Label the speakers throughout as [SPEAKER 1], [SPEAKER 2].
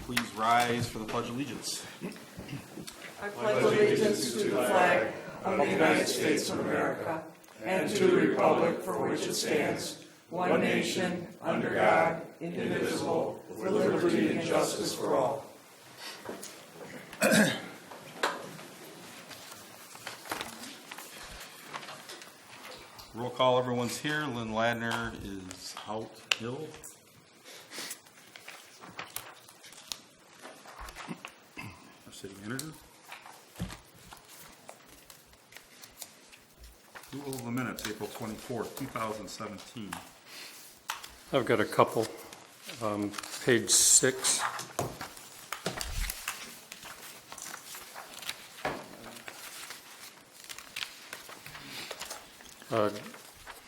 [SPEAKER 1] please rise for the Pledge of Allegiance.
[SPEAKER 2] I pledge allegiance to the flag of the United States of America and to the republic for which it stands, one nation, under God, indivisible, with liberty and justice for all.
[SPEAKER 1] Roll call, everyone's here. Lynn Ladner is out ill. Our city manager. Approval of the minutes, April 24th, 2017.
[SPEAKER 3] I've got a couple. Page 6.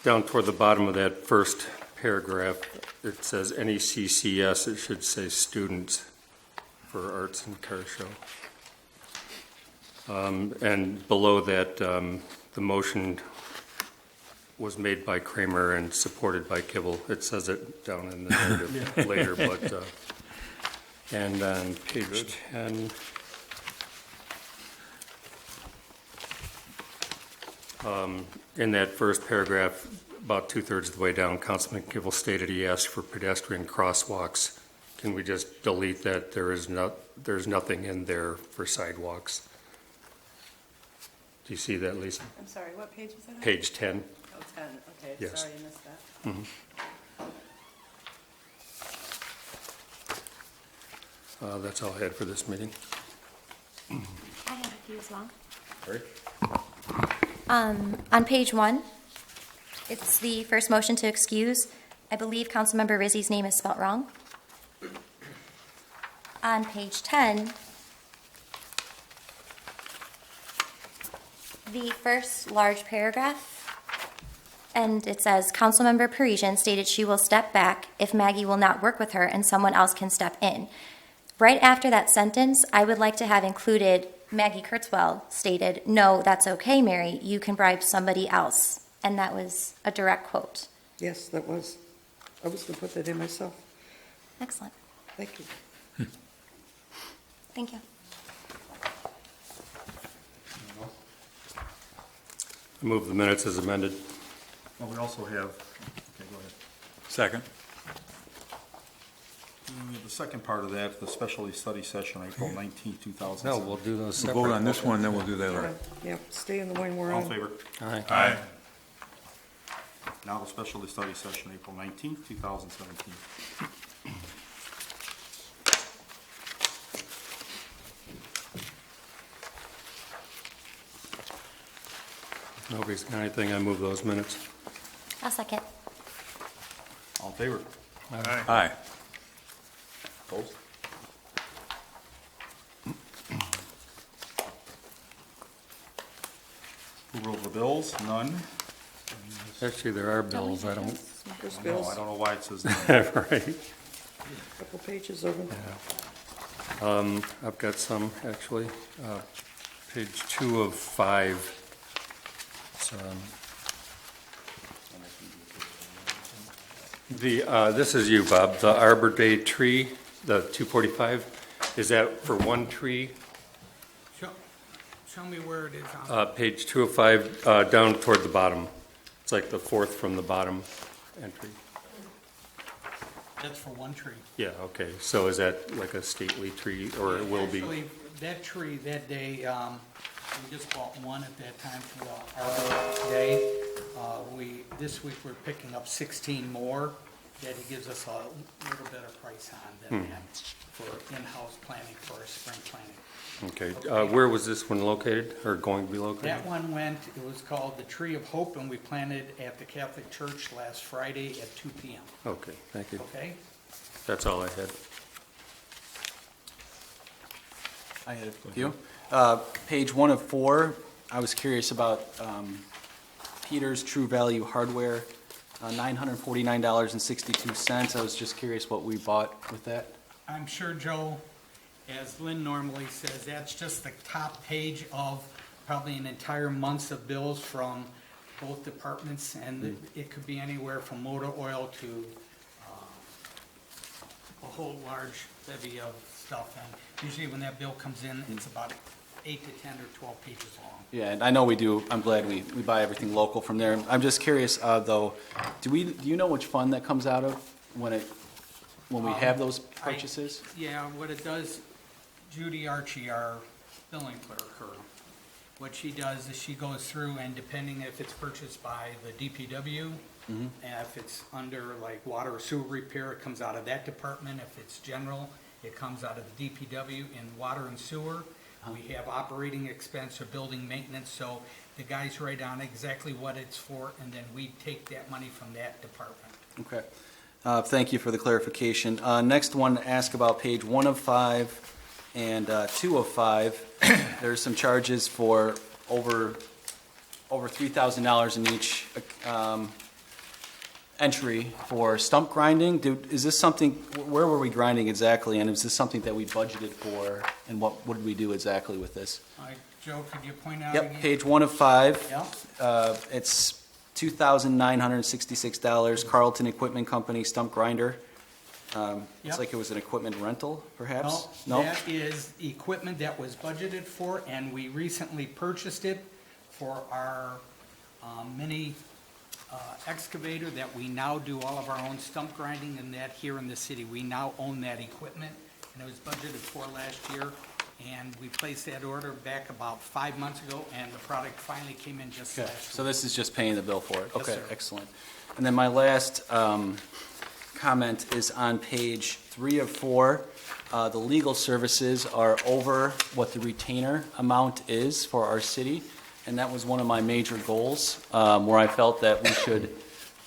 [SPEAKER 3] Down toward the bottom of that first paragraph, it says NECCS. It should say students for arts and car show. And below that, the motion was made by Kramer and supported by Kibble. It says it down in the narrative later, but and on page 10, in that first paragraph, about 2/3 of the way down, Councilman Kibble stated he asked for pedestrian crosswalks. Can we just delete that? There's nothing in there for sidewalks. Do you see that, Lisa?
[SPEAKER 4] I'm sorry, what page is that on?
[SPEAKER 3] Page 10.
[SPEAKER 4] Oh, 10, okay,
[SPEAKER 3] Yes.
[SPEAKER 4] sorry, I missed that.
[SPEAKER 3] That's all I had for this meeting.
[SPEAKER 5] I have a few as well.
[SPEAKER 1] Sorry?
[SPEAKER 5] On page 1, it's the first motion to excuse. I believe Councilmember Rizzi's name is spelt wrong. On page 10, the first large paragraph, and it says, Councilmember Parisian stated she will step back if Maggie will not work with her and someone else can step in. Right after that sentence, I would like to have included Maggie Kurtzwell stated, no, that's okay, Mary, you can bribe somebody else. And that was a direct quote.
[SPEAKER 2] Yes, that was. I was going to put that in myself.
[SPEAKER 5] Excellent.
[SPEAKER 2] Thank you.
[SPEAKER 5] Thank you.
[SPEAKER 3] I move the minutes as amended.
[SPEAKER 1] Well, we also have, okay, go ahead.
[SPEAKER 6] Second.
[SPEAKER 1] And we have the second part of that, the specialty study session, April 19th, 2017.
[SPEAKER 3] No, we'll do those
[SPEAKER 6] We'll
[SPEAKER 3] separate.
[SPEAKER 6] vote on this one, then we'll do that later.
[SPEAKER 2] Yeah, stay in the one we're
[SPEAKER 1] All in
[SPEAKER 2] on.
[SPEAKER 1] favor?
[SPEAKER 3] Aye.
[SPEAKER 6] Aye.
[SPEAKER 1] Now the specialty study session, April 19th, 2017.
[SPEAKER 3] If nobody's got anything, I move those minutes.
[SPEAKER 5] I'll second.
[SPEAKER 1] All in favor?
[SPEAKER 6] Aye.
[SPEAKER 1] Opposed? Approval of the bills, none.
[SPEAKER 3] Actually, there are bills. I don't.
[SPEAKER 2] There's
[SPEAKER 1] No,
[SPEAKER 2] bills,
[SPEAKER 1] I don't know why it says none.
[SPEAKER 3] Right.
[SPEAKER 2] a couple pages of them.
[SPEAKER 3] I've got some actually. Page 2 of 5. It's, this is you, Bob. The Arbor Day tree, the 245. Is that for one tree?
[SPEAKER 7] Show me where it is on.
[SPEAKER 3] Page 2 of 5, down toward the bottom. It's like the fourth from the bottom entry.
[SPEAKER 7] That's for one tree.
[SPEAKER 3] Yeah, okay. So is that like a stately tree, or it will be?
[SPEAKER 7] Actually, that tree that day, we just bought one at that time for the Arbor Day. This week we're picking up 16 more that he gives us a little better price on than that for in-house planting for our spring planting.
[SPEAKER 3] Okay. Where was this one located, or going to be located?
[SPEAKER 7] That one it was called the Tree of Hope, and we planted at the Catholic Church last Friday at 2 p.m.
[SPEAKER 3] Okay, thank you.
[SPEAKER 7] Okay?
[SPEAKER 3] That's all I had.
[SPEAKER 8] I had a few. Page 1 of 4, I was curious about Peter's True Value Hardware, $949.62. I was just curious what we bought with that.
[SPEAKER 7] I'm sure, Joe, as Lynn normally says, that's just the top page of probably an entire month's of bills from both departments, and it could be anywhere from motor oil to a whole large bevy of stuff, and usually when that bill comes in, it's about 8 to 10 or 12 pages long.
[SPEAKER 8] Yeah, and I know we do, I'm glad we buy everything local from there. I'm just curious, though, do you know which fund that comes out of when we have those purchases?
[SPEAKER 7] Yeah, what it does, Judy Archie, our billing clerk, what she does is she goes through, and depending if it's purchased by the DPW, and if it's under like water or sewer repair, it comes out of that department. If it's general, it comes out of the DPW. In water and sewer, we have operating expense or building maintenance, so the guys write down exactly what it's for, and then we take that money from that department.
[SPEAKER 8] Okay. Thank you for the clarification. Next one, ask about page 1 of 5 and 2 of 5. There's some charges for over $3,000 in each entry for stump grinding. Is this something, where were we grinding exactly, and is this something that we budgeted for, and what did we do exactly with this?
[SPEAKER 7] Joe, could you point out
[SPEAKER 8] Yep,
[SPEAKER 7] again?
[SPEAKER 8] page 1 of 5.
[SPEAKER 7] Yep.
[SPEAKER 8] It's $2,966, Carlton Equipment Company stump grinder.
[SPEAKER 7] Yep.
[SPEAKER 8] It's like it was an equipment rental, perhaps?
[SPEAKER 7] No, that is equipment that was budgeted for, and we recently purchased it for our mini excavator that we now do all of our own stump grinding and that here in the city. We now own that equipment, and it was budgeted for last year, and we placed that order back about 5 months ago, and the product finally came in just
[SPEAKER 8] Okay,
[SPEAKER 7] last
[SPEAKER 8] so
[SPEAKER 7] week.
[SPEAKER 8] this is just paying the bill for it?
[SPEAKER 7] Yes,
[SPEAKER 8] Okay,
[SPEAKER 7] sir.
[SPEAKER 8] excellent. And then my last comment is on page 3 of 4. The legal services are over what the retainer amount is for our city, and that was one of my major goals, where I felt that we should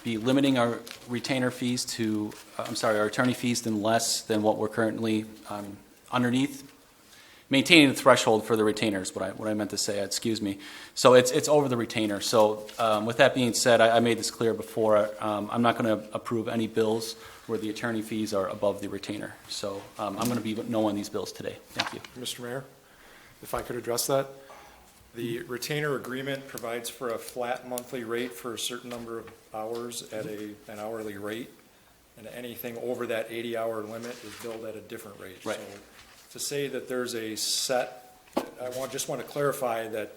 [SPEAKER 8] be limiting our retainer fees to, our attorney fees than less than what we're currently underneath, maintaining the threshold for the retainers, what I meant to say, excuse me. So it's over the retainer. So with that being said, I made this clear before, I'm not going to approve any bills where the attorney fees are above the retainer. So I'm going to be knowing these bills today. Thank you.
[SPEAKER 9] Mr. Mayor, if I could address that. The retainer agreement provides for a flat monthly rate for a certain number of hours at an hourly rate, and anything over that 80-hour limit is billed at a different rate.
[SPEAKER 8] Right.
[SPEAKER 9] So to say that there's a set, just want to clarify that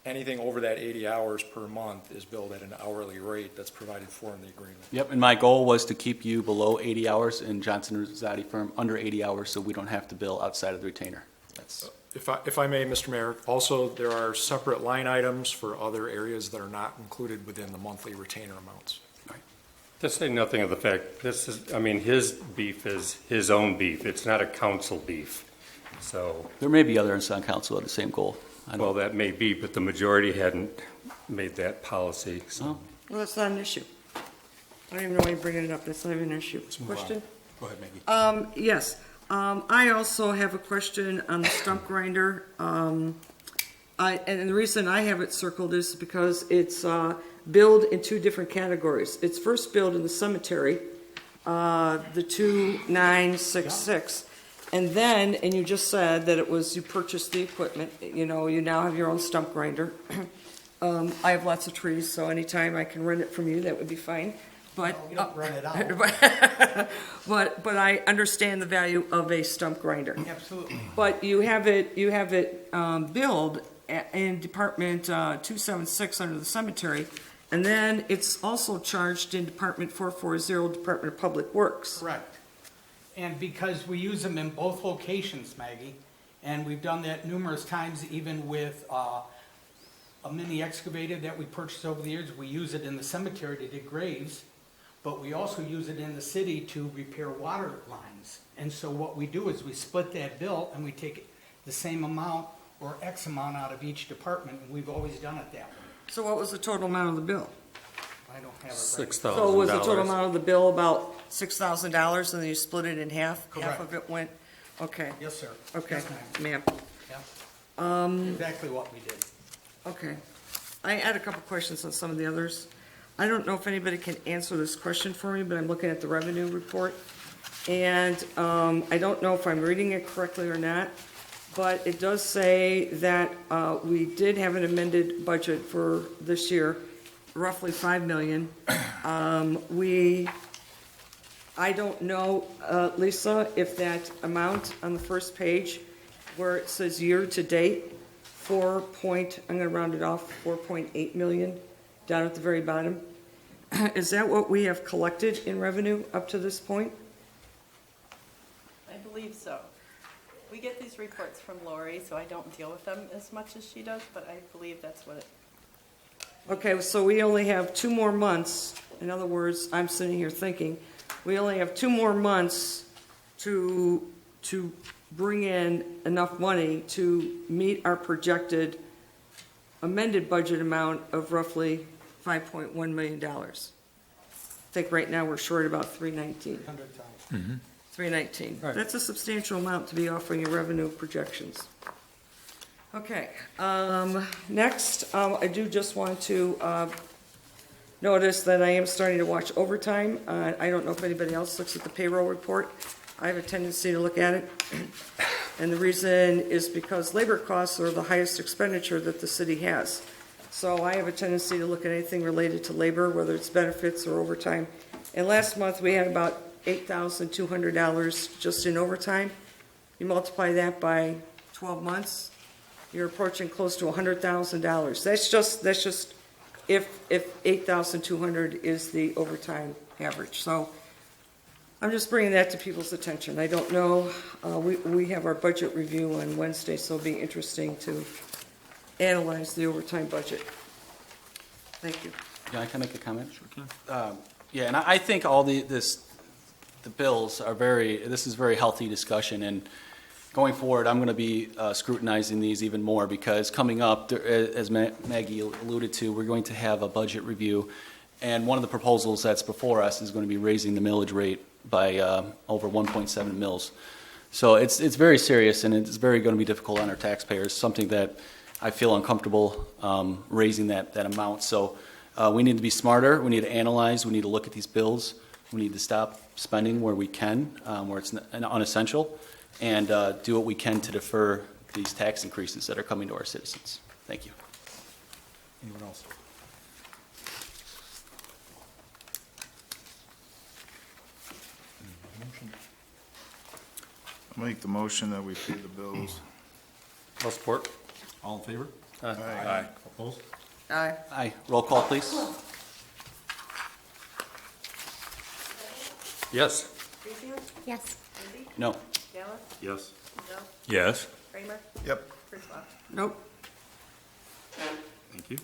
[SPEAKER 9] anything over that 80 hours per month is billed at an hourly rate that's provided for in the agreement.
[SPEAKER 8] Yep, and my goal was to keep you below 80 hours and Johnson Rosati firm under 80 hours so we don't have to bill outside of the retainer. That's
[SPEAKER 9] If I may, Mr. Mayor, also there are separate line items for other areas that are not included within the monthly retainer amounts.
[SPEAKER 3] To say nothing of the fact, his beef is his own beef. It's not a council beef. So,
[SPEAKER 8] There may be others on council with the same goal.
[SPEAKER 3] well, that may be, but the majority hadn't made that policy. So.
[SPEAKER 8] Oh,
[SPEAKER 2] Well, that's not an issue. I don't even know why you're bringing it up. That's not even an issue. Question?
[SPEAKER 9] Go ahead, Maggie.
[SPEAKER 2] Yes. I also have a question on the stump grinder. And the reason I have it circled is because it's billed in 2 different categories. It's first billed in the cemetery, the 2966. And then, and you just said that it was, you purchased the equipment, you now have your own stump grinder. I have lots of trees, so anytime I can rent it from you, that would be fine. But,
[SPEAKER 7] We don't run it out.
[SPEAKER 2] but I understand the value of a stump grinder.
[SPEAKER 7] Absolutely.
[SPEAKER 2] But you have it billed in Department 276 under the cemetery, and then it's also charged in Department 440, Department of Public Works.
[SPEAKER 7] Correct. And because we use them in both locations, Maggie, and we've done that numerous times, even with a mini excavator that we purchased over the years, we use it in the cemetery to dig graves, but we also use it in the city to repair water lines. And so what we do is we split that bill and we take the same amount or X amount out of each department, and we've always done it that way.
[SPEAKER 2] So what was the total amount of the bill?
[SPEAKER 7] I don't have it right.
[SPEAKER 3] $6,000.
[SPEAKER 2] So was the total amount of the bill about $6,000, and then you split it in half? Half
[SPEAKER 7] Correct.
[SPEAKER 2] of it went, okay,
[SPEAKER 7] Yes, sir.
[SPEAKER 2] okay,
[SPEAKER 7] Yes, ma'am.
[SPEAKER 2] ma'am,
[SPEAKER 7] Yeah. Exactly what we did.
[SPEAKER 2] okay. I had a couple questions on some of the others. I don't know if anybody can answer this question for me, but I'm looking at the revenue report. And I don't know if I'm reading it correctly or not, but it does say that we did have an amended budget for this year, roughly $5 million. We I don't know, Lisa, if that amount on the first page where it says year-to-date, I'm gonna round it off, 4.8 million, down at the very bottom. Is that what we have collected in revenue up to this point?
[SPEAKER 4] I believe so. We get these reports from Lori, so I don't deal with them as much as she does, but I believe that's what it,
[SPEAKER 2] Okay, so we only have 2 more months. In other words, I'm sitting here thinking, we only have 2 more months to bring in enough money to meet our projected amended budget amount of roughly $5.1 million. I think right now we're short about 319. 319.
[SPEAKER 7] Right.
[SPEAKER 2] That's a substantial amount to be offering your revenue projections. Okay, next, I do just want to notice that I am starting to watch overtime. I don't know if anybody else looks at the payroll report. I have a tendency to look at it. And the reason is because labor costs are the highest expenditure that the city has. So I have a tendency to look at anything related to labor, whether it's benefits or overtime. And last month, we had about $8,200 just in overtime. You multiply that by 12 months, you're approaching close to $100,000. That's just if 8,200 is the overtime average. So I'm just bringing that to people's attention. I don't know, we have our budget review on Wednesday, so it'll be interesting to analyze the overtime budget. Thank you.
[SPEAKER 8] Yeah, can I make a comment? Sure can. Yeah, and I think all the bills are this is very healthy discussion, and going forward, I'm going to be scrutinizing these even more, because coming up, as Maggie alluded to, we're going to have a budget review, and one of the proposals that's before us is going to be raising the millage rate by over 1.7 mils. So it's very serious, and it's very going to be difficult on our taxpayers, something that I feel uncomfortable raising that amount. So we need to be smarter, we need to analyze, we need to look at these bills, we need to stop spending where we can, where it's unessential, and do what we can to defer these tax increases that are coming to our citizens. Thank you.
[SPEAKER 9] Anyone else?
[SPEAKER 10] I'll make the motion that we pay the bills.
[SPEAKER 1] I'll support. All in favor?
[SPEAKER 10] Aye.
[SPEAKER 1] Opposed?
[SPEAKER 2] Aye.
[SPEAKER 8] Aye. Roll call, please.
[SPEAKER 1] Yes.
[SPEAKER 4] Revere,
[SPEAKER 5] Yes.
[SPEAKER 4] Lindy,
[SPEAKER 8] No.
[SPEAKER 4] Gala,
[SPEAKER 1] Yes.
[SPEAKER 4] Joe,
[SPEAKER 6] Yes.
[SPEAKER 4] Kramer,
[SPEAKER 10] Yep.
[SPEAKER 4] Kurzweil.
[SPEAKER 2] Nope.
[SPEAKER 1] Thank you.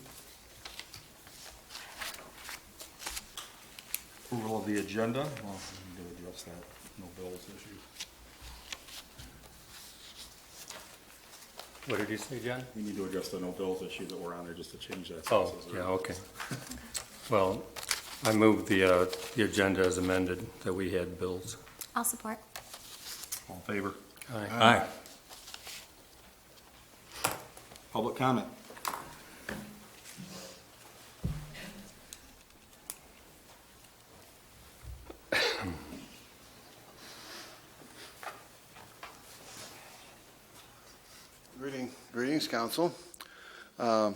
[SPEAKER 1] Approval of the agenda. Well, we need to address that no bills issue.
[SPEAKER 3] What did you say, John?
[SPEAKER 1] We need to address the no bills issue that we're on there just to change that.
[SPEAKER 3] Oh, yeah, okay. Well, I moved the agenda as amended, that we had bills.
[SPEAKER 5] I'll support.
[SPEAKER 1] All in favor?
[SPEAKER 6] Aye.
[SPEAKER 1] Public comment.
[SPEAKER 10] Greetings, council. I'm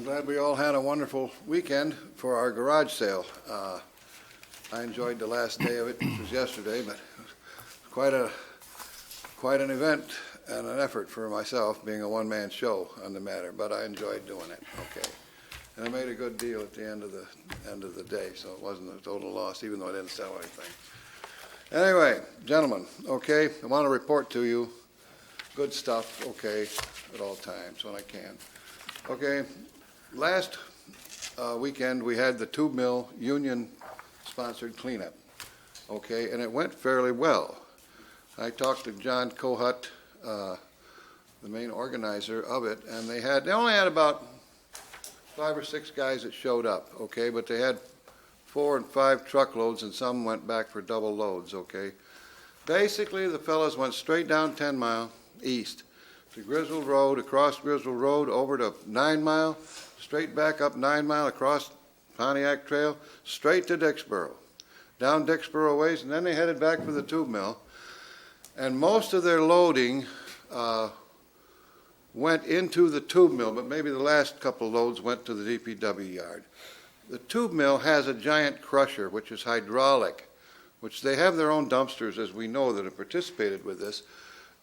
[SPEAKER 10] glad we all had a wonderful weekend for our garage sale. I enjoyed the last day of it, which was yesterday, but it was quite an event and an effort for myself, being a one-man show on the matter, but I enjoyed doing it, okay. And I made a good deal at the end of the day, so it wasn't a total loss, even though I didn't sell anything. Anyway, gentlemen, okay, I want to report to you good stuff, okay, at all times when I can. Okay, last weekend we had the tube mill union-sponsored cleanup, okay, and it went fairly well. I talked to John Kohut, the main organizer of it, and they only had about 5 or 6 guys that showed up, okay, but they had 4 and 5 truckloads, and some went back for double loads, okay. Basically, the fellows went straight down 10 Mile east to Griswold Road, across Griswold Road, over to 9 Mile, straight back up 9 Mile, across Pontiac Trail, straight to Dixboro, down Dixboro ways, and then they headed back for the tube mill. And most of their loading went into the tube mill, but maybe the last couple of loads went to the DPW yard. The tube mill has a giant crusher, which is hydraulic, which they have their own dumpsters, as we know, that have participated with this.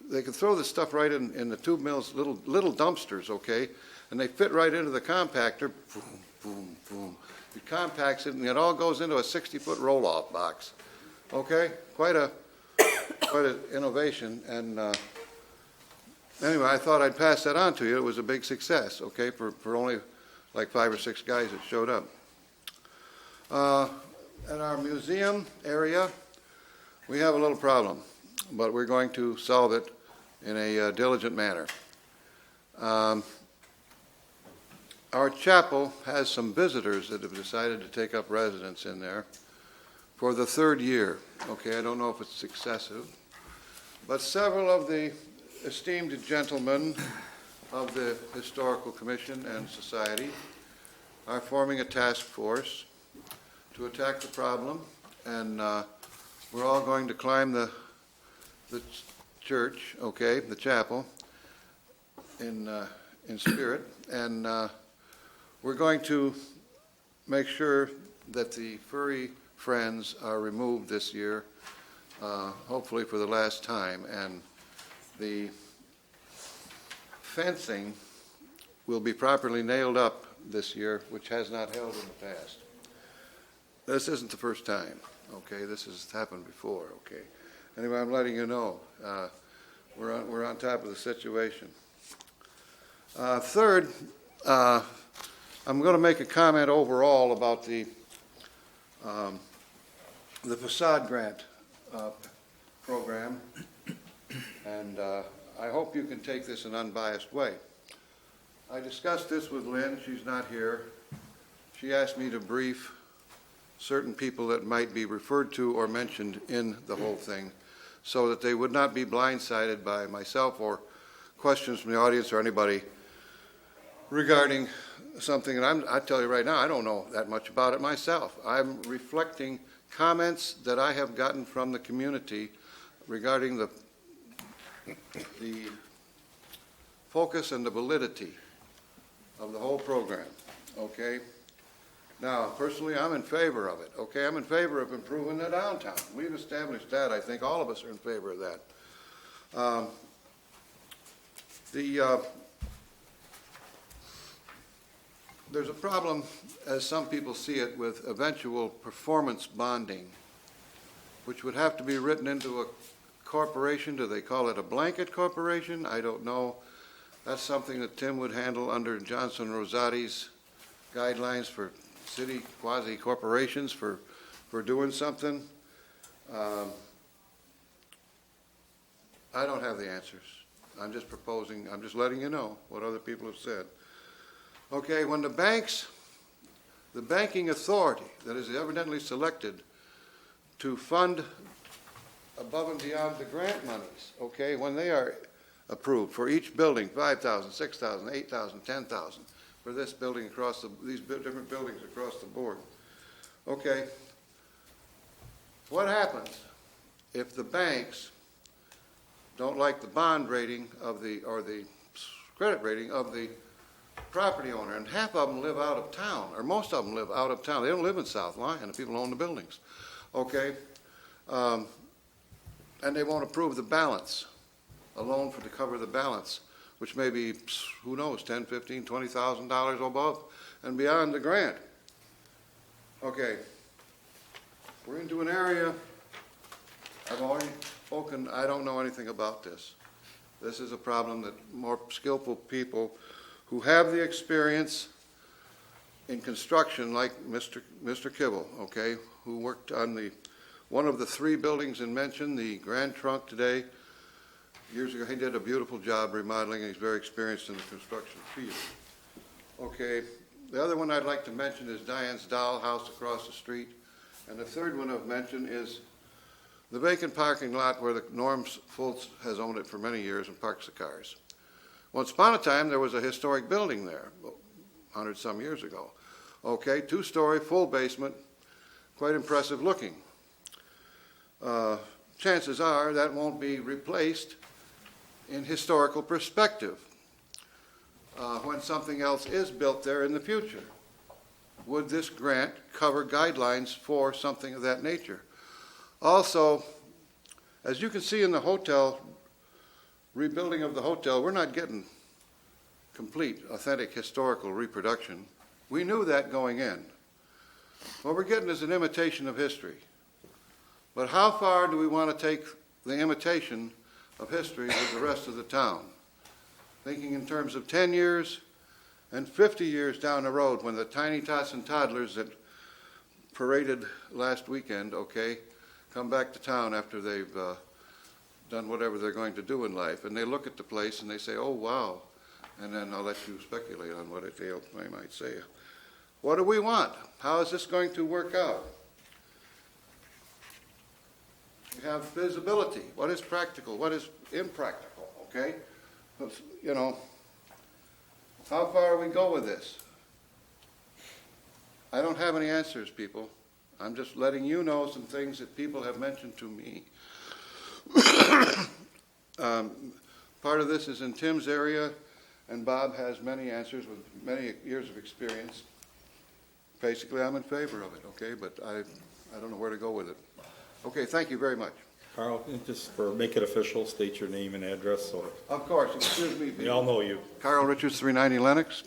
[SPEAKER 10] They can throw this stuff right in the tube mill's little dumpsters, okay? And they fit right into the compactor, boom, boom, boom. It compacts it, and it all goes into a 60-foot roll-off box. Okay? Quite an innovation, and anyway, I thought I'd pass that on to you. It was a big success, okay, for only like 5 or 6 guys that showed up. At our museum area, we have a little problem, but we're going to solve it in a diligent manner. Our chapel has some visitors that have decided to take up residence in there for the 3rd year. Okay, I don't know if it's excessive, but several of the esteemed gentlemen of the Historical Commission and Society are forming a task force to attack the problem, and we're all going to climb the church, okay, the chapel, in spirit, and we're going to make sure that the furry friends are removed this year, hopefully for the last time, and the fencing will be properly nailed up this year, which has not held in the past. This isn't the first time, okay? This has happened before, okay? Anyway, I'm letting you know. We're on top of the situation. Third, I'm going to make a comment overall about the facade grant program, and I hope you can take this in an unbiased way. I discussed this with Lynn. She's not here. She asked me to brief certain people that might be referred to or mentioned in the whole thing so that they would not be blindsided by myself or questions from the audience or anybody regarding something. And I tell you right now, I don't know that much about it myself. I'm reflecting comments that I have gotten from the community regarding the focus and the validity of the whole program, okay? Now, personally, I'm in favor of it, okay? I'm in favor of improving the downtown. We've established that. I think all of us are in favor of that. There's a problem, as some people see it, with eventual performance bonding, which would have to be written into a corporation. Do they call it a blanket corporation? I don't know. That's something that Tim would handle under Johnson Rosati's guidelines for city quasi-corporations for doing something. I don't have the answers. I'm just proposing, I'm just letting you know what other people have said. Okay, when the banking authority that is evidently selected to fund above and beyond the grant monies, okay, when they are approved for each building, 5,000, 6,000, 8,000, 10,000, for this building across these different buildings across the board. Okay, what happens if the banks don't like the bond rating of or the credit rating of the property owner? And half of them live out of town, or most of them live out of town. They don't live in South Lyon, the people who own the buildings. Okay, and they won't approve the balance, a loan to cover the balance, which may be, who knows, $10,000, $15,000, $20,000 above and beyond the grant. Okay, we're into an area, I've already spoken, I don't know anything about this. This is a problem that more skillful people who have the experience in construction, like Mr. Kibble, okay, who worked on one of the 3 buildings in mention, the Grand Trunk today. Years ago, he did a beautiful job remodeling, and he's very experienced in the construction field. Okay, the other one I'd like to mention is Diane's Doll House across the street. And the third one I've mentioned is the vacant parking lot where the Norm Fultz has owned it for many years and parks the cars. Once upon a time, there was a historic building there, 100-some years ago. Okay, 2-story, full basement, quite impressive looking. Chances are that won't be replaced in historical perspective when something else is built there in the future. would this grant cover guidelines for something of that nature? Also, as you can see in the hotel, rebuilding of the hotel, we're not getting complete, authentic historical reproduction. We knew that going in. What we're getting is an imitation of history. But how far do we want to take the imitation of history with the rest of the town? Thinking in terms of 10 years and 50 years down the road, when the tiny tots and toddlers that paraded last weekend, come back to town after they've done whatever they're going to do in life, and they look at the place and they say, oh, wow. And then I'll let you speculate on what they might say. What do we want? How is this going to work out? We have visibility. What is practical? What is impractical? Okay? But, you know, how far we go with this? I don't have any answers, people. I'm just letting you know some things that people have mentioned to me. Part of this is in Tim's area, and Bob has many answers with many years of experience. Basically, I'm in favor of it, okay? But I don't know where to go with it. Okay, thank you very much.
[SPEAKER 1] Carl, just make it official, state your name and address, so
[SPEAKER 10] Of course, excuse me.
[SPEAKER 1] we all know you.
[SPEAKER 10] Carl Richards, 390 Lennox.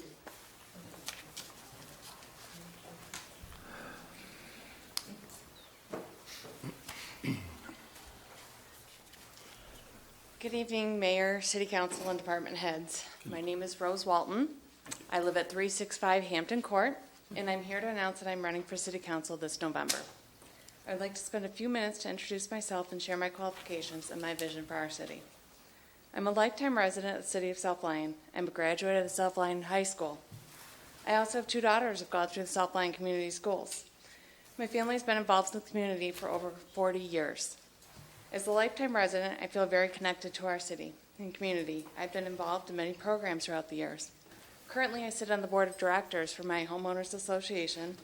[SPEAKER 11] Good evening, Mayor, City Council, and Department Heads. My name is Rose Walton. I live at 365 Hampton Court, and I'm here to announce that I'm running for City Council this November. I'd like to spend a few minutes to introduce myself and share my qualifications and my vision for our city. I'm a lifetime resident of the City of South Lyon. I'm a graduate of the South Lyon High School. I also have 2 daughters who have gone through the South Lyon Community Schools. My family has been involved in the community for over 40 years. As a lifetime resident, I feel very connected to our city and community. I've been involved in many programs throughout the years. Currently, I sit on the board of directors for my homeowners association.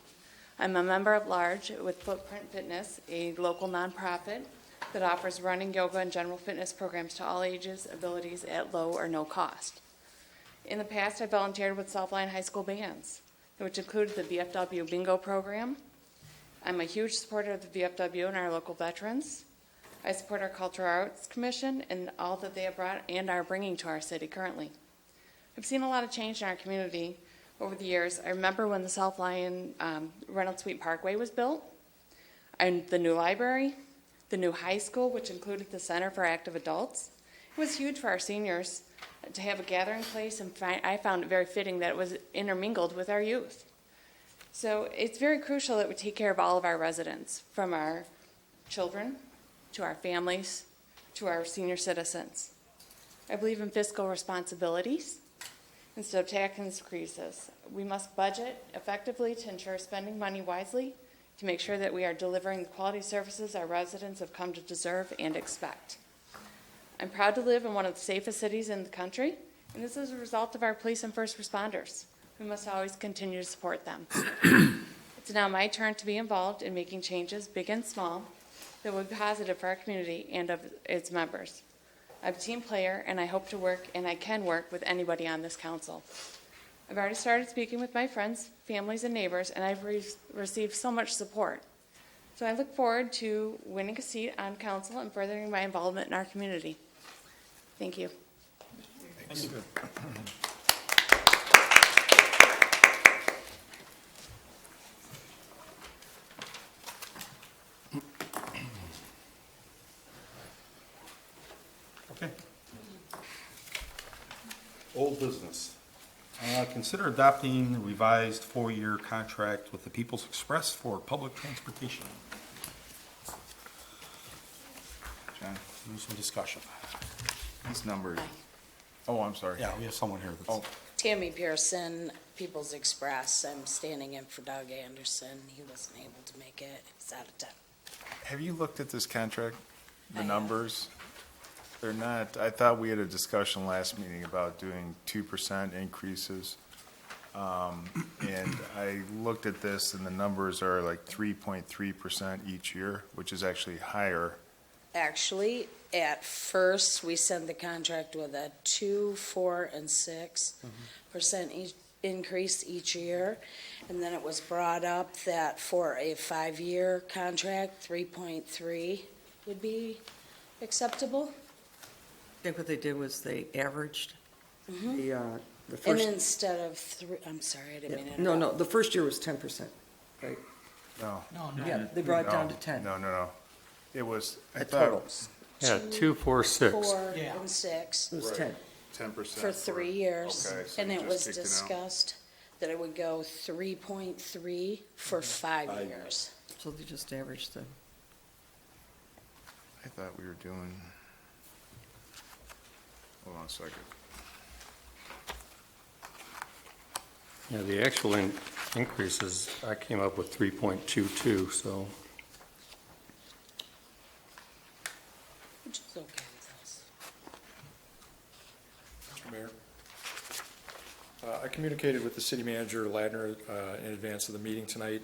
[SPEAKER 11] I'm a member at large with Footprint Fitness, a local nonprofit that offers running, yoga, and general fitness programs to all ages, abilities at low or no cost. In the past, I volunteered with South Lyon High School bands, which included the VFW bingo program. I'm a huge supporter of the VFW and our local veterans. I support our Cultural Arts Commission and all that they have brought and are bringing to our city currently. I've seen a lot of change in our community over the years. I remember when the South Lyon Reynolds Suite Parkway was built, and the new library, the new high school, which included the Center for Active Adults. It was huge for our seniors to have a gathering place, and I found it very fitting that it was intermingled with our youth. So it's very crucial that we take care of all of our residents, from our children to our families, to our senior citizens. I believe in fiscal responsibilities instead of tax increases. We must budget effectively to ensure spending money wisely to make sure that we are delivering the quality services our residents have come to deserve and expect. I'm proud to live in one of the safest cities in the country, and this is a result of our police and first responders. We must always continue to support them. It's now my turn to be involved in making changes, big and small, that will be positive for our community and of its members. I'm a team player, and I hope to work, and I can work with anybody on this council. I've already started speaking with my friends, families, and neighbors, and I've received so much support. So I look forward to winning a seat on council and furthering my involvement in our community. Thank you.
[SPEAKER 1] Thank you. Okay. Old business. Consider adopting the revised 4-year contract with the People's Express for public transportation.
[SPEAKER 12] John,
[SPEAKER 1] There's some discussion.
[SPEAKER 12] these numbers. Oh, I'm sorry.
[SPEAKER 1] Yeah, we have someone here that's.
[SPEAKER 12] Oh,
[SPEAKER 13] Tammy Pearson, People's Express. I'm standing in for Doug Anderson. He wasn't able to make it. He's out of town.
[SPEAKER 12] have you looked at this contract? The
[SPEAKER 13] I have.
[SPEAKER 12] numbers? They're not, I thought we had a discussion last meeting about doing 2% increases. And I looked at this and the numbers are like 3.3% each year, which is actually higher.
[SPEAKER 13] Actually, at first, we sent the contract with a 2%, 4%, and 6% increase each year. And then it was brought up that for a 5-year contract, 3.3 would be acceptable.
[SPEAKER 2] I think what they did was they averaged the
[SPEAKER 13] And
[SPEAKER 2] first.
[SPEAKER 13] instead of I'm sorry, I didn't mean to
[SPEAKER 2] No,
[SPEAKER 13] interrupt.
[SPEAKER 2] the first year was 10%, right?
[SPEAKER 12] No.
[SPEAKER 7] No,
[SPEAKER 2] Yeah,
[SPEAKER 7] no.
[SPEAKER 2] they brought it down
[SPEAKER 12] No,
[SPEAKER 2] to 10.
[SPEAKER 12] No. It was, I
[SPEAKER 2] A
[SPEAKER 12] thought,
[SPEAKER 2] total.
[SPEAKER 3] Yeah, 2, 4, 6.
[SPEAKER 13] 4
[SPEAKER 7] Yeah.
[SPEAKER 13] and 6
[SPEAKER 2] It was 10.
[SPEAKER 12] 10%.
[SPEAKER 13] for 3 years.
[SPEAKER 12] Okay, so
[SPEAKER 13] And
[SPEAKER 12] you
[SPEAKER 13] it
[SPEAKER 12] just
[SPEAKER 13] was
[SPEAKER 12] kicked it out.
[SPEAKER 13] discussed that it would go 3.3 for 5 years.
[SPEAKER 2] So they just averaged the,
[SPEAKER 12] I thought we were doing, hold on a second.
[SPEAKER 3] Yeah, the actual increases, I came up with 3.22, so.
[SPEAKER 13] Which is okay with us.
[SPEAKER 9] Mr. Mayor. I communicated with the city manager, Ladner, in advance of the meeting tonight.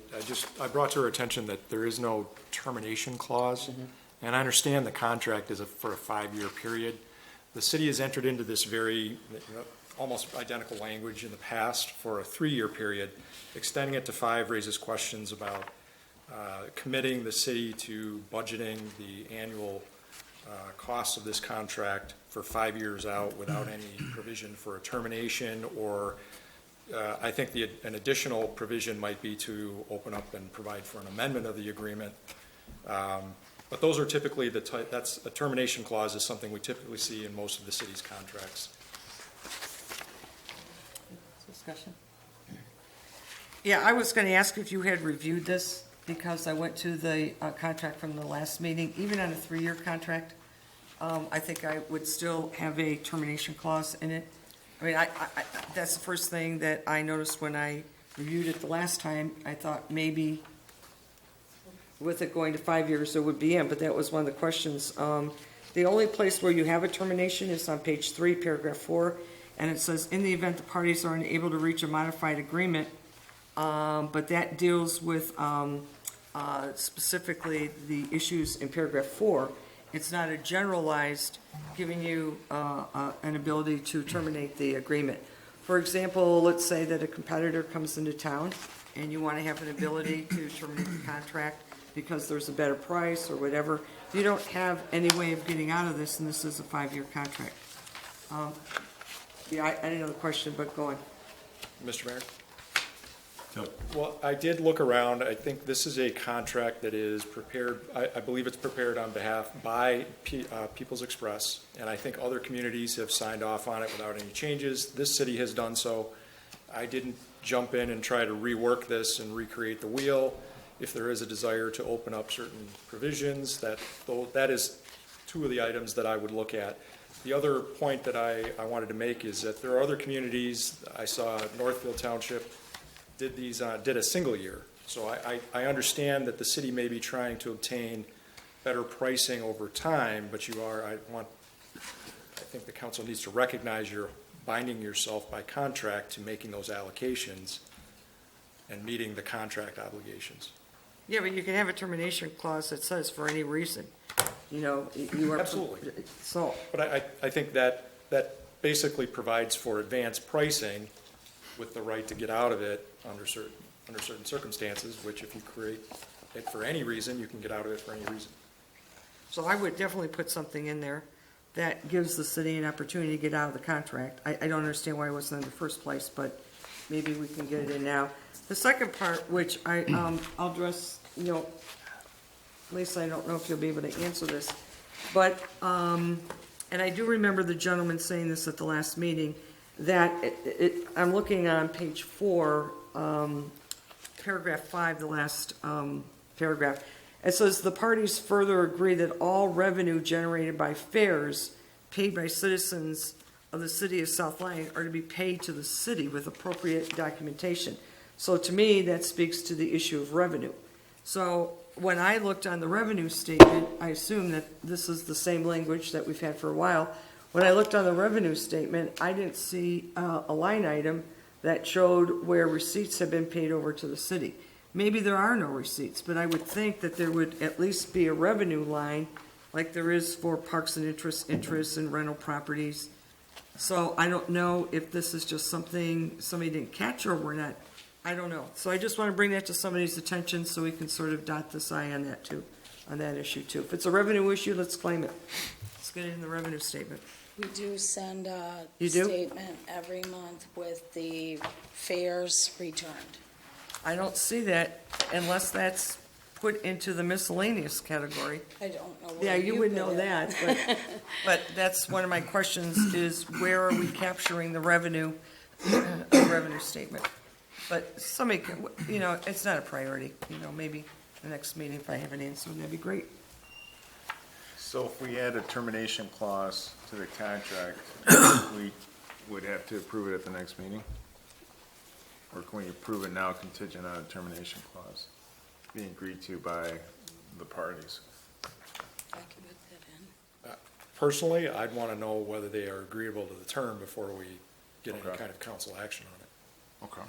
[SPEAKER 9] I brought to her attention that there is no termination clause, and I understand the contract is for a 5-year period. The city has entered into this very, almost identical language in the past for a 3-year period. Extending it to 5 raises questions about committing the city to budgeting the annual costs of this contract for 5 years out without any provision for a termination, or I think an additional provision might be to open up and provide for an amendment of the agreement. But those are typically that's a termination clause is something we typically see in most of the city's contracts.
[SPEAKER 2] discussion? Yeah, I was going to ask if you had reviewed this, because I went to the contract from the last meeting. Even on a 3-year contract, I think I would still have a termination clause in it. I mean, that's the first thing that I noticed when I reviewed it the last time. I thought maybe with it going to 5 years, it would be in, but that was one of the questions. The only place where you have a termination is on page 3, paragraph 4, and it says, in the event the parties are unable to reach a modified agreement, but that deals with specifically the issues in paragraph 4. It's not a generalized giving you an ability to terminate the agreement. For example, let's say that a competitor comes into town and you want to have an ability to terminate the contract because there's a better price or whatever. You don't have any way of getting out of this, and this is a 5-year contract. Yeah, I didn't know the question, but go on.
[SPEAKER 9] Mr. Mayor? Well, I did look around. I think this is a contract that is prepared, I believe it's prepared on behalf by People's Express, and I think other communities have signed off on it without any changes. This city has done so. I didn't jump in and try to rework this and recreate the wheel. If there is a desire to open up certain provisions, that is 2 of the items that I would look at. The other point that I wanted to make is that there are other communities. I saw Northfield Township did a single year. So I understand that the city may be trying to obtain better pricing over time, but I think the council needs to recognize you're binding yourself by contract to making those allocations and meeting the contract obligations.
[SPEAKER 2] Yeah, but you can have a termination clause that says for any reason. You are.
[SPEAKER 9] Absolutely.
[SPEAKER 2] So.
[SPEAKER 9] But I think that basically provides for advanced pricing with the right to get out of it under certain circumstances, which if you create it for any reason, you can get out of it for any reason.
[SPEAKER 2] So I would definitely put something in there that gives the city an opportunity to get out of the contract. I don't understand why it wasn't in the first place, but maybe we can get it in now. The second part, which I'll address, Lisa, I don't know if you'll be able to answer this, but, and I do remember the gentleman saying this at the last meeting, that I'm looking on page 4, paragraph 5, the last paragraph. It says, the parties further agree that all revenue generated by fares paid by citizens of the city of South Lyon are to be paid to the city with appropriate documentation. So to me, that speaks to the issue of revenue. So when I looked on the revenue statement, I assume that this is the same language that we've had for a while. When I looked on the revenue statement, I didn't see a line item that showed where receipts have been paid over to the city. Maybe there are no receipts, but I would think that there would at least be a revenue line like there is for parks and interest and rental properties So I don't know if this is just something somebody didn't catch or we're not, I don't know. So I just want to bring that to somebody's attention so we can sort of dot this I on that too, on that issue too. If it's a revenue issue, let's claim it. Let's get it in the revenue statement.
[SPEAKER 13] We do send a
[SPEAKER 2] You do?
[SPEAKER 13] statement every month with the fares returned.
[SPEAKER 2] I don't see that unless that's put into the miscellaneous category.
[SPEAKER 13] I don't know
[SPEAKER 2] Yeah,
[SPEAKER 13] where
[SPEAKER 2] you would
[SPEAKER 13] put
[SPEAKER 2] know
[SPEAKER 13] it.
[SPEAKER 2] that, but that's one of my questions is where are we capturing the revenue, revenue statement? But somebody, it's not a priority, maybe the next meeting if I have an answer, that'd be great.
[SPEAKER 12] So if we add a termination clause to the contract, we would have to approve it at the next meeting? Or can we approve it now contingent on a termination clause being agreed to by the parties?
[SPEAKER 13] I can put that in.
[SPEAKER 9] Personally, I'd want to know whether they are agreeable to the term before we get any
[SPEAKER 12] Okay.
[SPEAKER 9] kind of council action on it.
[SPEAKER 12] Okay.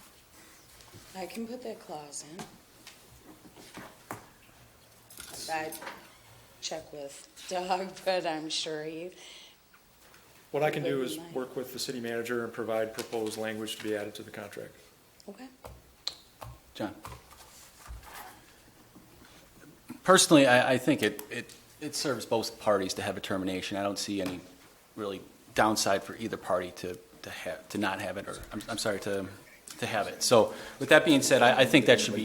[SPEAKER 13] I can put that clause in. I'd check with Doug, but I'm sure he,
[SPEAKER 9] What I can do
[SPEAKER 13] Would
[SPEAKER 9] is
[SPEAKER 13] be nice.
[SPEAKER 9] work with the city manager and provide proposed language to be added to the contract.
[SPEAKER 13] okay.
[SPEAKER 8] John? Personally, I think it serves both parties to have a termination. I don't see any really downside for either party to not have it, or, I'm sorry, to have it. So with that being said, I think that should be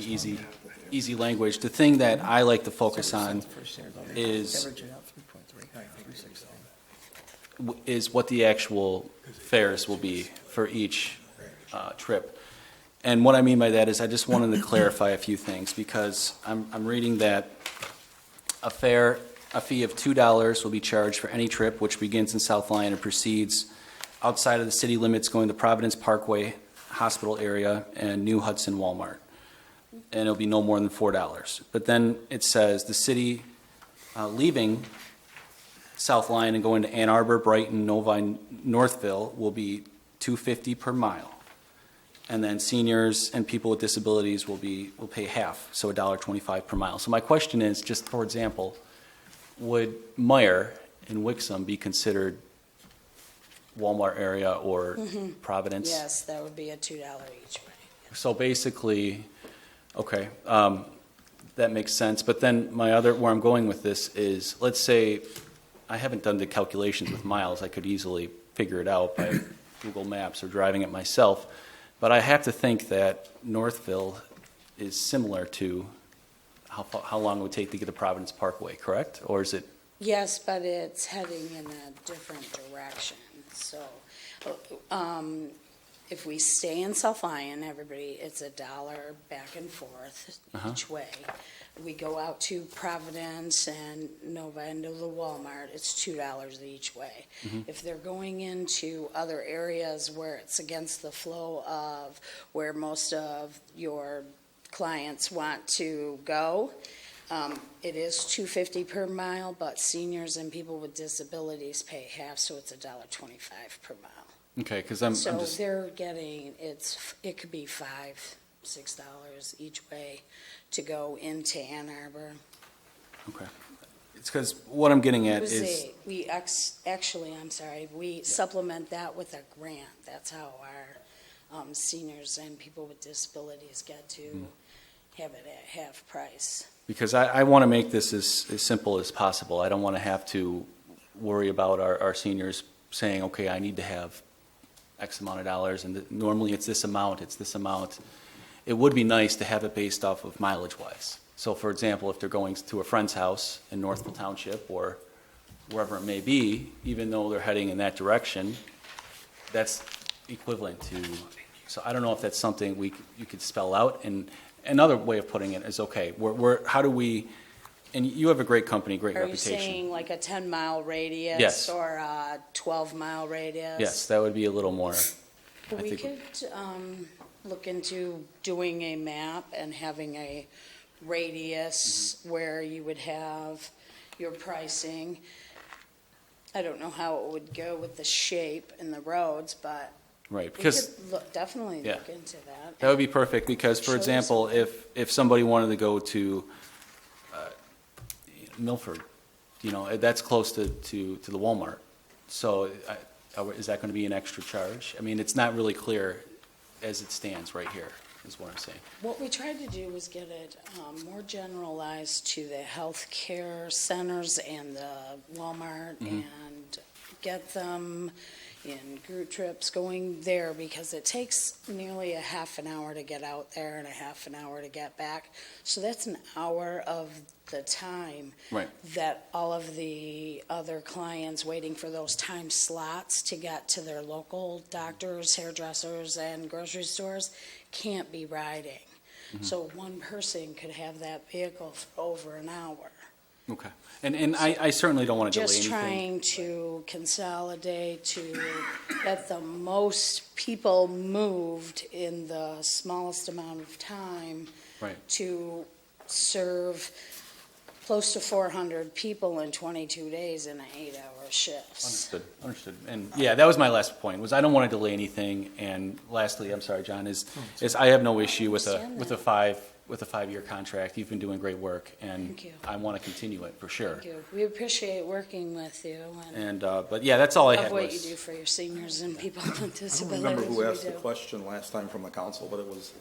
[SPEAKER 8] easy language. The thing that I like to focus on is what the actual fares will be for each trip. And what I mean by that is I just wanted to clarify a few things, because I'm reading that a fee of $2 will be charged for any trip which begins in South Lyon and proceeds outside of the city limits going to Providence Parkway Hospital area and New Hudson Walmart. And it'll be no more than $4. But then it says the city leaving South Lyon and going to Ann Arbor, Brighton, Novi, Northville will be $2.50 per mile. And then seniors and people with disabilities will pay half, so $1.25 per mile. So my question is, just for example, would Meyer and Wixom be considered Walmart area or Providence?
[SPEAKER 13] Yes, that would be a $2 each way.
[SPEAKER 8] So basically, okay, that makes sense. But then where I'm going with this is, let's say, I haven't done the calculations with miles. I could easily figure it out by Google Maps or driving it myself. But I have to think that Northville is similar to how long it would take to get to Providence Parkway, correct? Or is it?
[SPEAKER 13] Yes, but it's heading in a different direction. So if we stay in South Lyon, everybody, it's $1 back and forth each way. We go out to Providence and Nova into the Walmart, it's $2 each way. If they're going into other areas where it's against the flow of where most of your clients want to go, it is $2.50 per mile, but seniors and people with disabilities pay half, so it's $1.25 per mile.
[SPEAKER 8] Okay, because I'm
[SPEAKER 13] So
[SPEAKER 8] just.
[SPEAKER 13] they're getting, it could be $5, $6 each way to go into Ann Arbor.
[SPEAKER 8] Okay. It's because what I'm getting
[SPEAKER 13] It
[SPEAKER 8] at
[SPEAKER 13] was
[SPEAKER 8] is.
[SPEAKER 13] we supplement that with a grant. That's how our seniors and people with disabilities get to have it at half price.
[SPEAKER 8] Because I want to make this as simple as possible. I don't want to have to worry about our seniors saying, okay, I need to have X amount of dollars, and normally it's this amount, it's this amount. It would be nice to have it based off of mileage-wise. So, for example, if they're going to a friend's house in Northville Township or wherever it may be, even though they're heading in that direction, that's equivalent to. So I don't know if that's something you could spell out. And another way of putting it is, okay, how do we? And you have a great company, great
[SPEAKER 13] Are you
[SPEAKER 8] reputation.
[SPEAKER 13] saying like a 10-mile radius?
[SPEAKER 8] Yes.
[SPEAKER 13] Or a 12-mile radius?
[SPEAKER 8] Yes, that would be a little more. I
[SPEAKER 13] We
[SPEAKER 8] think-
[SPEAKER 13] could look into doing a map and having a radius where you would have your pricing. I don't know how it would go with the shape and the roads, but
[SPEAKER 8] Right,
[SPEAKER 13] we
[SPEAKER 8] because
[SPEAKER 13] could definitely
[SPEAKER 8] Yeah.
[SPEAKER 13] look into that.
[SPEAKER 8] that would be perfect, because, for
[SPEAKER 13] Show you
[SPEAKER 8] example, if somebody wanted to go to Milford, that's close to the Walmart. So Is that going to be an extra charge? I mean, it's not really clear as it stands right here, is what I'm saying.
[SPEAKER 13] What we tried to do was get it more generalized to the healthcare centers and the Walmart and get them in group trips going there because it takes nearly a half an hour to get out there and a half an hour to get back. So that's an hour of the time
[SPEAKER 8] Right.
[SPEAKER 13] that all of the other clients waiting for those time slots to get to their local doctors, hairdressers, and grocery stores can't be riding. So one person could have that vehicle for over an hour.
[SPEAKER 8] Okay. And I certainly don't want to delay
[SPEAKER 13] Just
[SPEAKER 8] anything.
[SPEAKER 13] trying to consolidate to get the most people moved in the smallest amount of time
[SPEAKER 8] Right.
[SPEAKER 13] to serve close to 400 people in 22 days in 8-hour shifts.
[SPEAKER 8] Understood. And yeah, that was my last point, was I don't want to delay anything. And lastly, I'm sorry, John, is I have no issue with a 5-year contract. You've been doing great work, and
[SPEAKER 13] Thank you.
[SPEAKER 8] I want to continue it for sure.
[SPEAKER 13] Thank you. We appreciate working with you and
[SPEAKER 8] But yeah, that's all I
[SPEAKER 13] of
[SPEAKER 8] had
[SPEAKER 13] what you
[SPEAKER 8] was.
[SPEAKER 13] do for your seniors and people with
[SPEAKER 1] I don't
[SPEAKER 13] disabilities.
[SPEAKER 1] remember who
[SPEAKER 13] We
[SPEAKER 1] asked the
[SPEAKER 13] do.
[SPEAKER 1] question last time from the council, but it was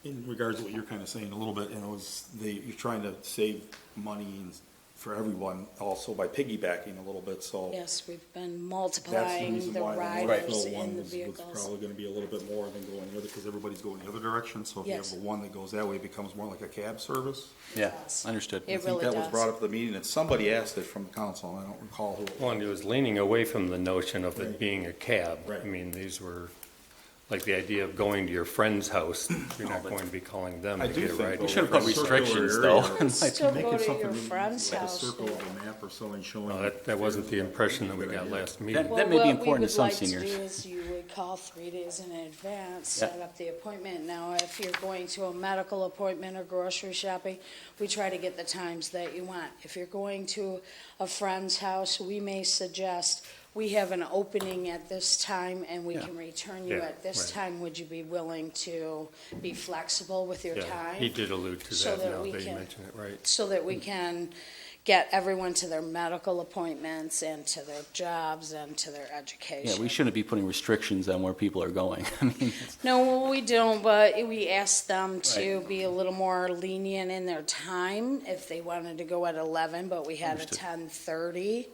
[SPEAKER 1] in regards to what you're kind of saying a little bit, and it was you're trying to save money for everyone also by piggybacking a little bit, so.
[SPEAKER 13] Yes, we've been
[SPEAKER 1] That's the
[SPEAKER 13] multiplying
[SPEAKER 1] reason
[SPEAKER 13] the
[SPEAKER 1] why the
[SPEAKER 13] riders
[SPEAKER 1] Northville
[SPEAKER 13] in
[SPEAKER 1] one
[SPEAKER 13] the
[SPEAKER 1] was
[SPEAKER 13] vehicles.
[SPEAKER 1] probably gonna be a little bit more than going the other, because everybody's going the other direction, so if you have
[SPEAKER 13] Yes.
[SPEAKER 1] the one that goes that way, it becomes more like a cab service.
[SPEAKER 8] Yeah,
[SPEAKER 13] Yes.
[SPEAKER 8] understood.
[SPEAKER 13] It
[SPEAKER 1] I think
[SPEAKER 13] really
[SPEAKER 1] that was
[SPEAKER 13] does.
[SPEAKER 1] brought up at the meeting, and somebody asked it from the council, and I don't recall who it
[SPEAKER 3] Well,
[SPEAKER 1] was.
[SPEAKER 3] and it was leaning away from the notion of it being a cab.
[SPEAKER 1] Right.
[SPEAKER 3] I mean, these were, like the idea of going to your friend's house, you're not going to be calling them
[SPEAKER 1] I
[SPEAKER 3] to
[SPEAKER 1] do
[SPEAKER 3] get a
[SPEAKER 1] think
[SPEAKER 3] ride.
[SPEAKER 1] we
[SPEAKER 8] should have put
[SPEAKER 1] a circular
[SPEAKER 8] restrictions,
[SPEAKER 1] area.
[SPEAKER 8] though.
[SPEAKER 13] Still
[SPEAKER 1] Make
[SPEAKER 13] go
[SPEAKER 1] it
[SPEAKER 13] to
[SPEAKER 1] something
[SPEAKER 13] your friend's
[SPEAKER 1] like a
[SPEAKER 13] house.
[SPEAKER 1] circle of a map or something showing.
[SPEAKER 3] No, that wasn't the impression that we got last meeting.
[SPEAKER 8] That may be important to some
[SPEAKER 13] What we
[SPEAKER 8] seniors.
[SPEAKER 13] would like to do is you would call 3 days in advance,
[SPEAKER 8] Yeah.
[SPEAKER 13] set up the appointment. Now, if you're going to a medical appointment or grocery shopping, we try to get the times that you want. If you're going to a friend's house, we may suggest, we have an opening at this time and we
[SPEAKER 8] Yeah.
[SPEAKER 13] can return you
[SPEAKER 3] Yeah,
[SPEAKER 13] at this
[SPEAKER 3] right.
[SPEAKER 13] time. Would you be willing to be flexible with your
[SPEAKER 3] Yeah,
[SPEAKER 13] time?
[SPEAKER 3] he did allude to
[SPEAKER 13] So
[SPEAKER 3] that
[SPEAKER 13] that
[SPEAKER 3] now
[SPEAKER 13] we
[SPEAKER 3] that you
[SPEAKER 13] can-
[SPEAKER 3] mention it, right.
[SPEAKER 13] So that we can get everyone to their medical appointments and to their jobs and to their education.
[SPEAKER 8] Yeah, we shouldn't be putting restrictions on where people are going. I mean,
[SPEAKER 13] No, we don't, but we asked them to
[SPEAKER 8] Right.
[SPEAKER 13] be a little more lenient in their time if they wanted to go at 11, but we had
[SPEAKER 8] Understood.
[SPEAKER 13] a 10:30.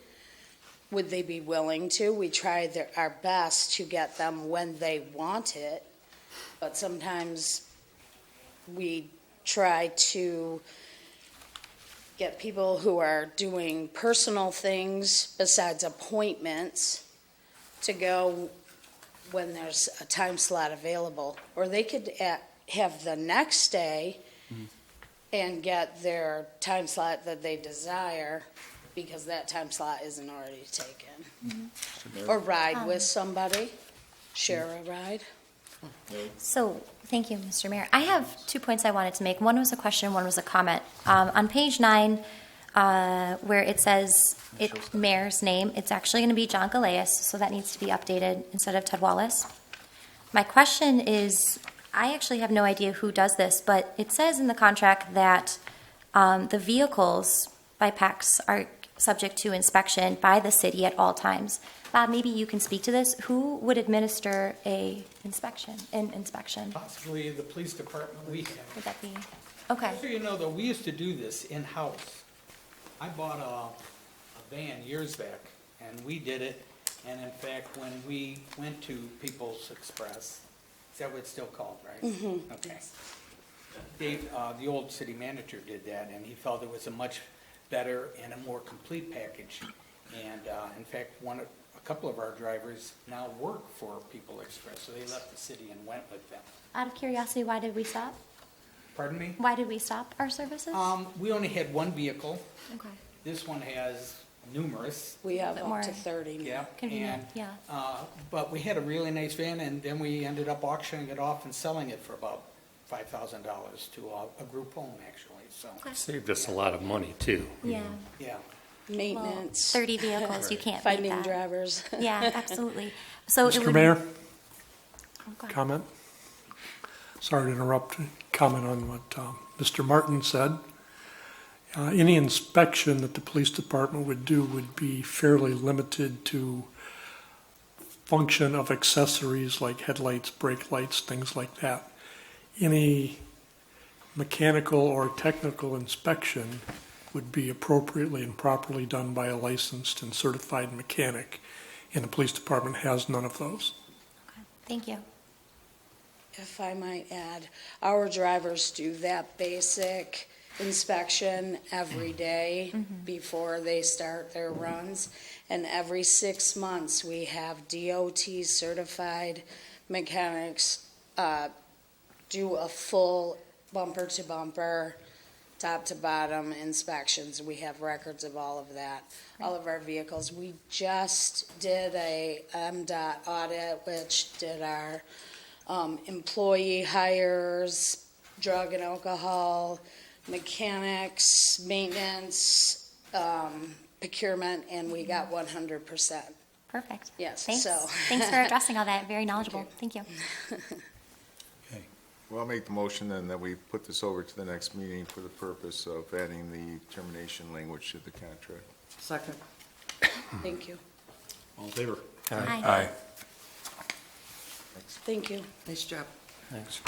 [SPEAKER 13] Would they be willing to? We tried our best to get them when they want it, but sometimes we try to get people who are doing personal things besides appointments to go when there's a time slot available. Or they could have the next day and get their time slot that they desire because that time slot isn't already taken. Or ride with somebody, share a ride.
[SPEAKER 5] So, thank you, Mr. Mayor. I have 2 points I wanted to make. One was a question, one was a comment. On page 9, where it says mayor's name, it's actually going to be John Galeas, so that needs to be updated instead of Ted Wallace. My question is, I actually have no idea who does this, but it says in the contract that the vehicles by PACs are subject to inspection by the city at all times. Bob, maybe you can speak to this. Who would administer an inspection?
[SPEAKER 7] Possibly the police department we have.
[SPEAKER 5] Would that be, okay.
[SPEAKER 7] So you know, though, we used to do this in-house. I bought a van years back, and we did it, and in fact, when we went to People's Express, is that what it's still called, right? Mm-hmm. Okay. Dave, the old city manager did that, and he felt it was a much better and a more complete package. And in fact, a couple of our drivers now work for People Express, so they left the city and went with them.
[SPEAKER 5] Out of curiosity, why did we stop?
[SPEAKER 7] Pardon me?
[SPEAKER 5] Why did we stop our services?
[SPEAKER 7] We only had one vehicle.
[SPEAKER 5] Okay.
[SPEAKER 7] This one has numerous.
[SPEAKER 13] We have
[SPEAKER 5] Bit
[SPEAKER 13] up
[SPEAKER 5] more
[SPEAKER 13] to 30 now.
[SPEAKER 7] Yeah.
[SPEAKER 5] Convenient,
[SPEAKER 7] and,
[SPEAKER 5] yeah.
[SPEAKER 7] But we had a really nice van, and then we ended up auctioning it off and selling it for about $5,000 to a group home, actually, so,
[SPEAKER 3] Saved us a lot of money, too.
[SPEAKER 5] Yeah.
[SPEAKER 7] yeah.
[SPEAKER 13] Maintenance.
[SPEAKER 5] 30 vehicles, you can't beat
[SPEAKER 13] Finding
[SPEAKER 5] that.
[SPEAKER 13] drivers.
[SPEAKER 5] Yeah, absolutely. So it
[SPEAKER 14] Mr.
[SPEAKER 5] would-
[SPEAKER 14] Mayor,
[SPEAKER 5] Oh, go ahead.
[SPEAKER 14] comment? Sorry to interrupt, comment on what Mr. Martin said. Any inspection that the police department would do would be fairly limited to function of accessories like headlights, brake lights, things like that. Any mechanical or technical inspection would be appropriately and properly done by a licensed and certified mechanic, and the police department has none of those.
[SPEAKER 5] Thank you.
[SPEAKER 13] If I might add, our drivers do that basic inspection every day before they start their runs. And every 6 months, we have DOT certified mechanics do a full bumper to bumper, top to bottom inspections. We have records of all of that, all of our vehicles. We just did a MDOT audit, which did our employee hires, drug and alcohol, mechanics, maintenance, procurement, and we got 100%.
[SPEAKER 5] Perfect.
[SPEAKER 13] Yes,
[SPEAKER 5] Thanks.
[SPEAKER 13] so.
[SPEAKER 5] Thanks for addressing all that. Very knowledgeable. Thank you.
[SPEAKER 1] Okay.
[SPEAKER 12] Well, I'll make the motion then that we put this over to the next meeting for the purpose of adding the termination language to the contract.
[SPEAKER 2] Second.
[SPEAKER 13] Thank you.
[SPEAKER 1] All in favor?
[SPEAKER 5] Aye.
[SPEAKER 6] Aye.
[SPEAKER 13] Thank you.
[SPEAKER 2] Nice job.
[SPEAKER 3] Thanks.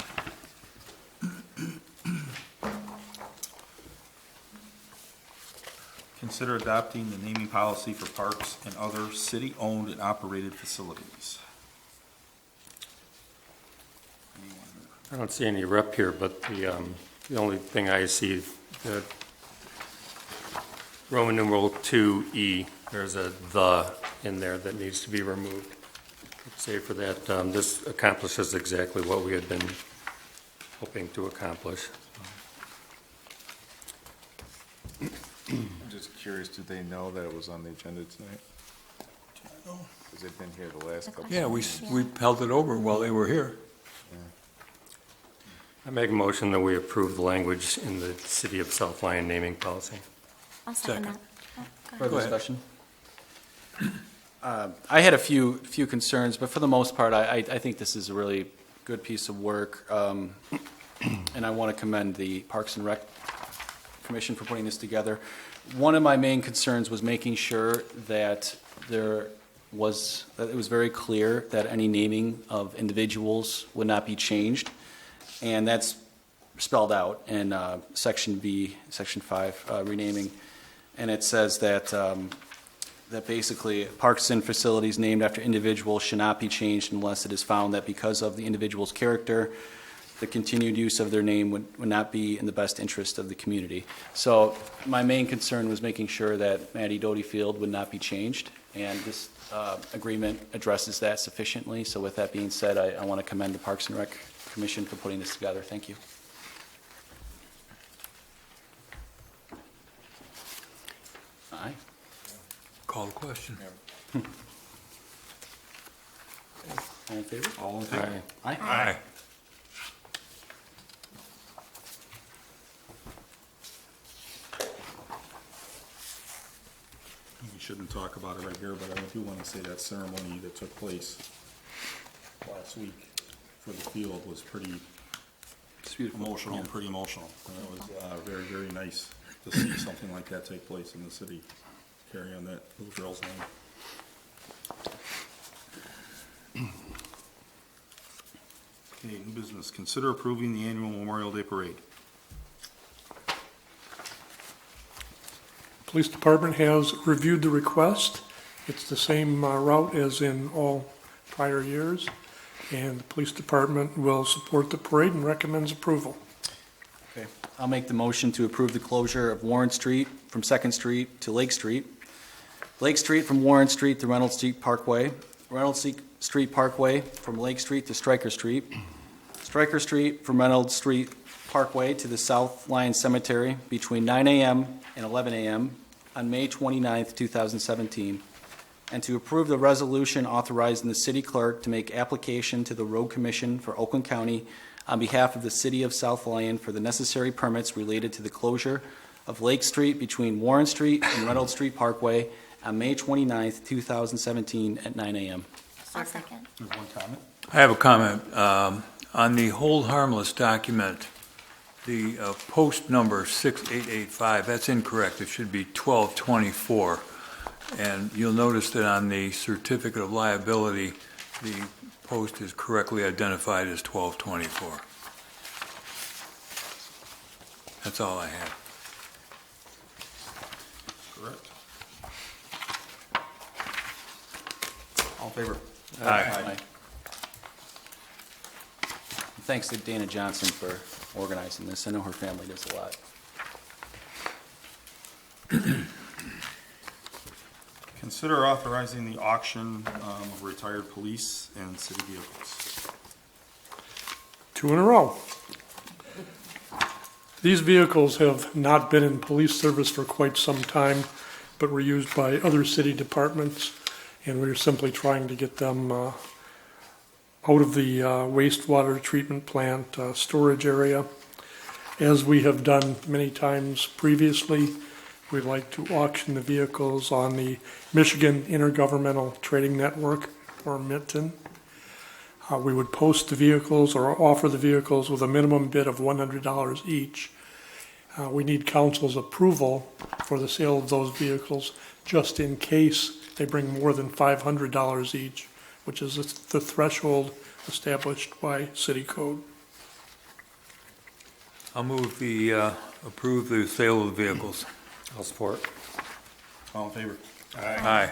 [SPEAKER 1] Consider adopting the naming policy for parks and other city-owned and operated facilities.
[SPEAKER 3] I don't see any rep here, but the only thing I see, the Roman numeral 2E, there's a "the" in there that needs to be removed. Say for that, this accomplishes exactly what we had been hoping to accomplish.
[SPEAKER 12] I'm just curious, do they know that it was on the agenda tonight? Because they've been here the last couple.
[SPEAKER 6] Yeah, we held it over while they were here.
[SPEAKER 3] I make a motion that we approve the language in the City of South Lyon naming policy.
[SPEAKER 5] I'll second
[SPEAKER 6] Second.
[SPEAKER 5] that. Oh, go ahead.
[SPEAKER 8] Further
[SPEAKER 6] Go ahead.
[SPEAKER 8] discussion? I had a few concerns, but for the most part, I think this is a really good piece of work. And I want to commend the Parks and Rec Commission for putting this together. One of my main concerns was making sure that it was very clear that any naming of individuals would not be changed. And that's spelled out in Section B, Section 5, renaming. And it says that that basically parks and facilities named after individuals should not be changed unless it is found that because of the individual's character, the continued use of their name would not be in the best interest of the community. So my main concern was making sure that Maddie Doty Field would not be changed, and this agreement addresses that sufficiently. So with that being said, I want to commend the Parks and Rec Commission for putting this together. Thank you. Aye.
[SPEAKER 6] Call the question.
[SPEAKER 8] All in favor?
[SPEAKER 1] All in favor?
[SPEAKER 8] Aye.
[SPEAKER 6] Aye.
[SPEAKER 1] We shouldn't talk about it right here, but I do want to say that ceremony that took place last week for the field was pretty emotional, And it was very, very nice to see something like that take place in the city, carry on those girls' name. Okay, new business. Consider approving the annual Memorial Day Parade.
[SPEAKER 14] Police Department has reviewed the request. It's the same route as in all prior years, and the Police Department will support the parade and recommends approval.
[SPEAKER 8] Okay. I'll make the motion to approve the closure of Warren Street from 2nd Street to Lake Street, Lake Street from Warren Street to Reynolds Street Parkway, Reynolds Street Parkway from Lake Street to Stryker Street, Stryker Street from Reynolds Street Parkway to the South Lyon Cemetery between 9 a.m. and 11 a.m. on May 29th, 2017, and to approve the resolution authorizing the city clerk to make application to the Road Commission for Oakland County on behalf of the city of South Lyon for the necessary permits related to the closure of Lake Street between Warren Street and Reynolds Street Parkway on May 29th, 2017 at 9 a.m.
[SPEAKER 5] I'll second.
[SPEAKER 1] There's one comment.
[SPEAKER 6] I have a comment. On the hold harmless document, the post number 6885, that's incorrect. It should be 1224. And you'll notice that on the certificate of liability, the post is correctly identified as 1224. That's all I have.
[SPEAKER 1] Correct. All in favor?
[SPEAKER 6] Aye.
[SPEAKER 8] Thanks to Dana Johnson for organizing this. I know her family does a lot.
[SPEAKER 1] Consider authorizing the auction of retired police and city vehicles.
[SPEAKER 14] 2 in a row. These vehicles have not been in police service for quite some time, but were used by other city departments, and we're simply trying to get them out of the wastewater treatment plant storage area. As we have done many times previously, we'd like to auction the vehicles on the Michigan Intergovernmental Trading Network, or MITN. We would post the vehicles or offer the vehicles with a minimum bid of $100 each. We need council's approval for the sale of those vehicles, just in case they bring more than $500 each, which is the threshold established by city code.
[SPEAKER 6] I'll move approve the sale of the vehicles.
[SPEAKER 3] I'll support.
[SPEAKER 1] All in favor?
[SPEAKER 6] Aye.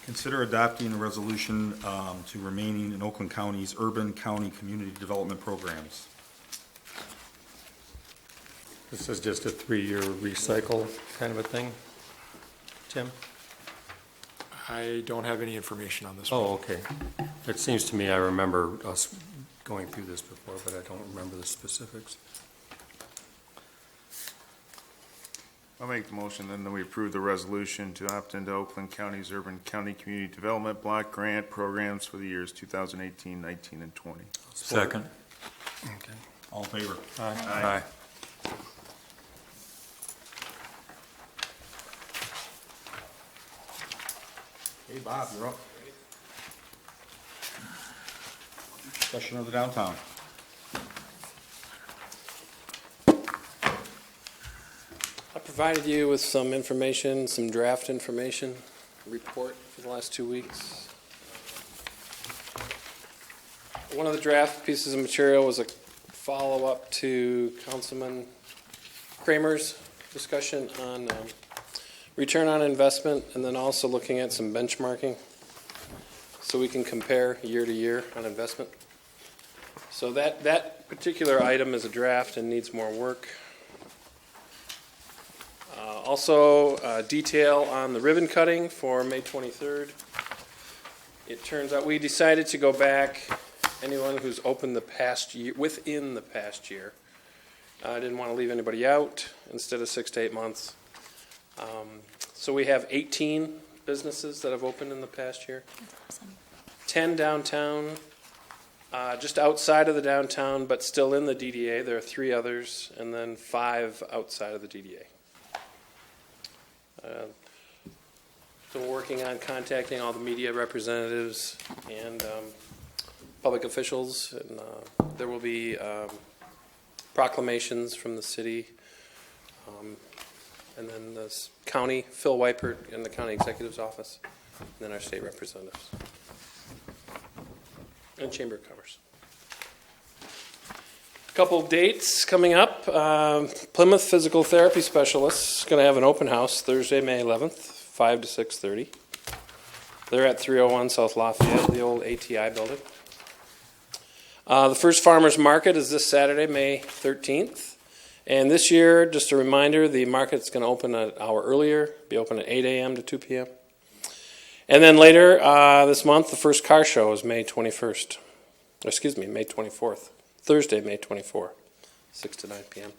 [SPEAKER 1] Consider adopting a resolution to remaining in Oakland County's urban county community development programs.
[SPEAKER 3] This is just a 3-year recycle kind of a thing, Tim?
[SPEAKER 9] I don't have any information on this one.
[SPEAKER 3] Oh, okay. It seems to me I remember us going through this before, but I don't remember the specifics.
[SPEAKER 12] I'll make the motion then that we approve the resolution to opt into Oakland County's Urban County Community Development Block Grant programs for the years 2018, 19, and 20.
[SPEAKER 6] Second.
[SPEAKER 3] Okay.
[SPEAKER 1] All in favor?
[SPEAKER 6] Aye.
[SPEAKER 1] Hey, Bob, you're up. Discussion of the downtown.
[SPEAKER 15] I provided you with some information, some draft information, report for the last 2 weeks. One of the draft pieces of material was a follow-up to Councilman Kramer's discussion on return on investment, and then also looking at some benchmarking so we can compare year to year on investment. So that particular item is a draft and needs more work. Also, detail on the ribbon cutting for May 23rd. It turns out we decided to go back, anyone who's opened the past year, within the past year. I didn't want to leave anybody out instead of 6 to 8 months. So we have 18 businesses that have opened in the past year. 10 downtown, just outside of the downtown, but still in the DDA. There are 3 others, and then 5 outside of the DDA. So we're working on contacting all the media representatives and public officials, and there will be proclamations from the city, and then the county, Phil Weipert in the county executive's office, and then our state representatives, and Chamber of Commerce. Couple dates coming up. Plymouth Physical Therapy Specialists is going to have an open house Thursday, May 11th, 5 to 6:30. They're at 301 South Lafayette, the old ATI building. The first farmers market is this Saturday, May 13th. And this year, just a reminder, the market's going to open an hour earlier, be open at 8 a.m. to 2 p.m. And then later this month, the first car show is May 21st. Excuse me, May 24th. Thursday, May 24th, 6 to 9 p.m.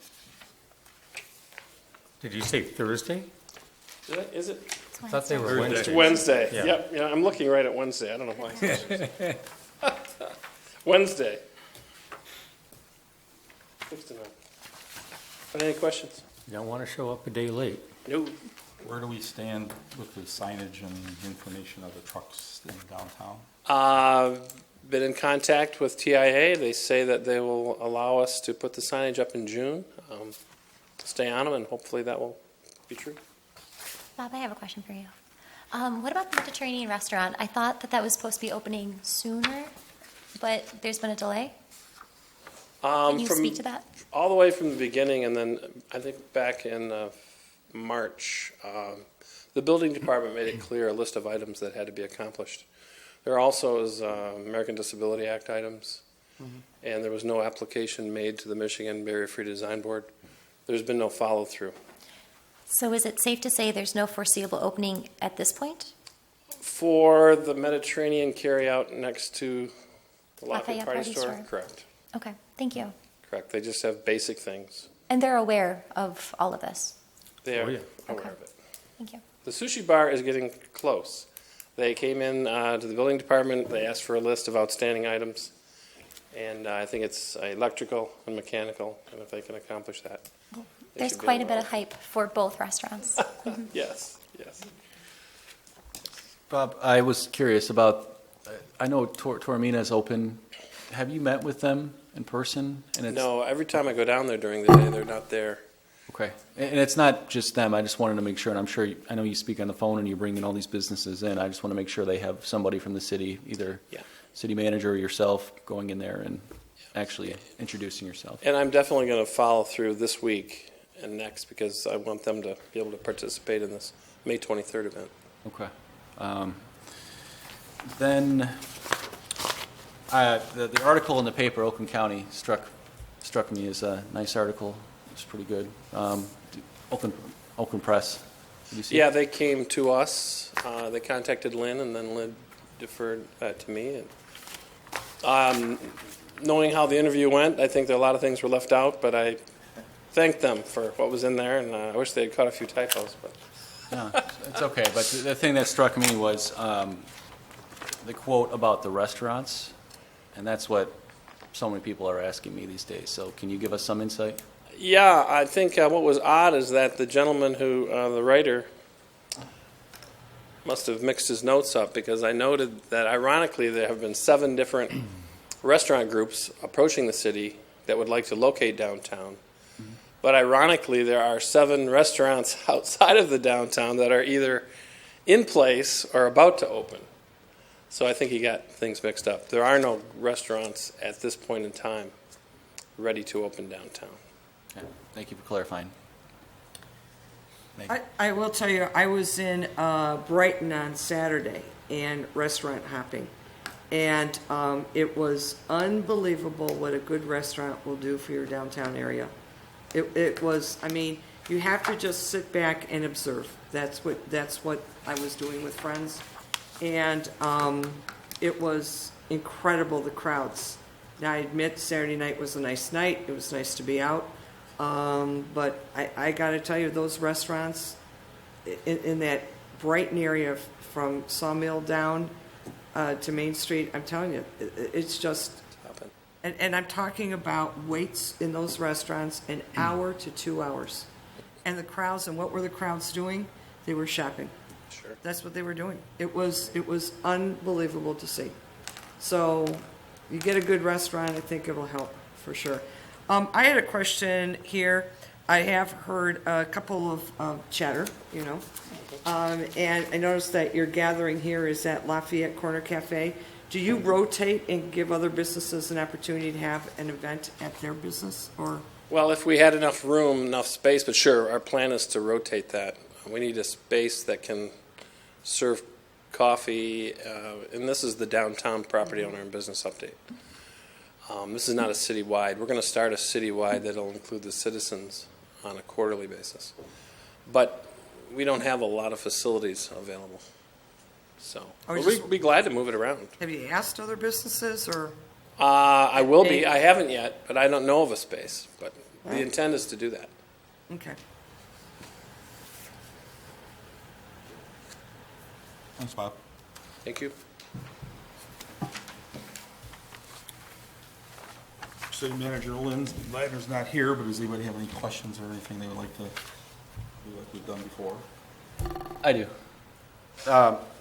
[SPEAKER 3] Did you say Thursday?
[SPEAKER 15] Is it?
[SPEAKER 3] I thought they were Wednesday.
[SPEAKER 15] It's Wednesday.
[SPEAKER 3] Yeah.
[SPEAKER 15] Yep. Yeah, I'm looking right at Wednesday. I don't know why. Wednesday. 6 to 9. But any questions?
[SPEAKER 3] You don't want to show up a day late.
[SPEAKER 15] No.
[SPEAKER 1] Where do we stand with the signage and information of the trucks in downtown?
[SPEAKER 15] Been in contact with TIA. They say that they will allow us to put the signage up in June. stay on them, and hopefully that will be true.
[SPEAKER 5] Bob, I have a question for you. What about the Mediterranean restaurant? I thought that was supposed to be opening sooner, but there's been a delay. Can you speak to that?
[SPEAKER 15] All the way from the beginning, and then I think back in March, the building department made it clear a list of items that had to be accomplished. There also is American Disability Act items, and there was no application made to the Michigan Barrier-Free Design Board. There's been no follow-through.
[SPEAKER 5] So is it safe to say there's no foreseeable opening at this point?
[SPEAKER 15] For the Mediterranean carryout next to the
[SPEAKER 5] Lafayette
[SPEAKER 15] Party Store?
[SPEAKER 5] Store?
[SPEAKER 15] Correct.
[SPEAKER 5] Okay, thank you.
[SPEAKER 15] Correct. They just have basic things.
[SPEAKER 5] And they're aware of all of this?
[SPEAKER 15] They are
[SPEAKER 5] Okay.
[SPEAKER 15] aware of it.
[SPEAKER 5] Thank you.
[SPEAKER 15] The sushi bar is getting close. They came in to the building department. They asked for a list of outstanding items. And I think it's electrical and mechanical, and if they can accomplish that.
[SPEAKER 5] There's quite a bit of hype for both restaurants.
[SPEAKER 15] Yes, yes.
[SPEAKER 8] Bob, I was curious about, I know Tormina's open. Have you met with them in person? And
[SPEAKER 15] No, every time I go down there during the day, they're not there.
[SPEAKER 8] Okay. And it's not just them. I just wanted to make sure, and I'm sure, I know you speak on the phone and you bring in all these businesses in. I just want to make sure they have somebody from the city, either city manager or yourself, going in there and actually introducing yourself.
[SPEAKER 15] And I'm definitely going to follow through this week and next, because I want them to be able to participate in this May 23rd event.
[SPEAKER 8] Okay. Then the article in the paper, Oakland County, struck me as a nice article. It's pretty good. Oakland Press. Did you see it?
[SPEAKER 15] They came to us. They contacted Lynn, and then Lynn deferred that to me. And knowing how the interview went, I think there are a lot of things were left out, but I thanked them for what was in there, and I wish they had caught a few typos. But
[SPEAKER 8] no, it's okay. But the thing that struck me was the quote about the restaurants, and that's what so many people are asking me these days. So can you give us some insight?
[SPEAKER 15] yeah, I think what was odd is that the gentleman who, the writer, must have mixed his notes up, because I noted that ironically there have been 7 different restaurant groups approaching the city that would like to locate downtown. But ironically, there are 7 restaurants outside of the downtown that are either in place or about to open. So I think he got things mixed up. There are no restaurants at this point in time ready to open downtown.
[SPEAKER 8] Okay. Thank you for clarifying.
[SPEAKER 2] I will tell you, I was in Brighton on Saturday and restaurant hopping. And it was unbelievable what a good restaurant will do for your downtown area. It was, I mean, you have to just sit back and observe. That's what I was doing with friends. And it was incredible, the crowds. Now, I admit Saturday night was a nice night. It was nice to be out. But I got to tell you, those restaurants in that Brighton area from Sawmill down to Main Street, I'm telling you, it's just... And I'm talking about waits in those restaurants an hour to 2 hours. And the crowds, and what were the crowds doing? They were shopping.
[SPEAKER 15] Sure.
[SPEAKER 2] That's what they were doing. It was unbelievable to see. So you get a good restaurant, I think it'll help for sure. I had a question here. I have heard a couple of chatter, you know. And I noticed that your gathering here is at Lafayette Corner Cafe. Do you rotate and give other businesses an opportunity to have an event at their business, or?
[SPEAKER 15] Well, if we had enough room, enough space, but sure, our plan is to rotate that. We need a space that can serve coffee, and this is the downtown property owner and business update. This is not a citywide. We're going to start a citywide that'll include the citizens on a quarterly basis. But we don't have a lot of facilities available. So we'd be glad to move it around.
[SPEAKER 2] Have you asked other businesses, or?
[SPEAKER 15] I will be. I haven't yet, but I don't know of a space. But the
[SPEAKER 2] Right.
[SPEAKER 15] intent is to do that.
[SPEAKER 2] Okay.
[SPEAKER 1] Thanks, Bob.
[SPEAKER 15] Thank you.
[SPEAKER 1] City Manager Ladner's not here, but does anybody have any questions or anything they would like to do like we've done before?
[SPEAKER 8] I do.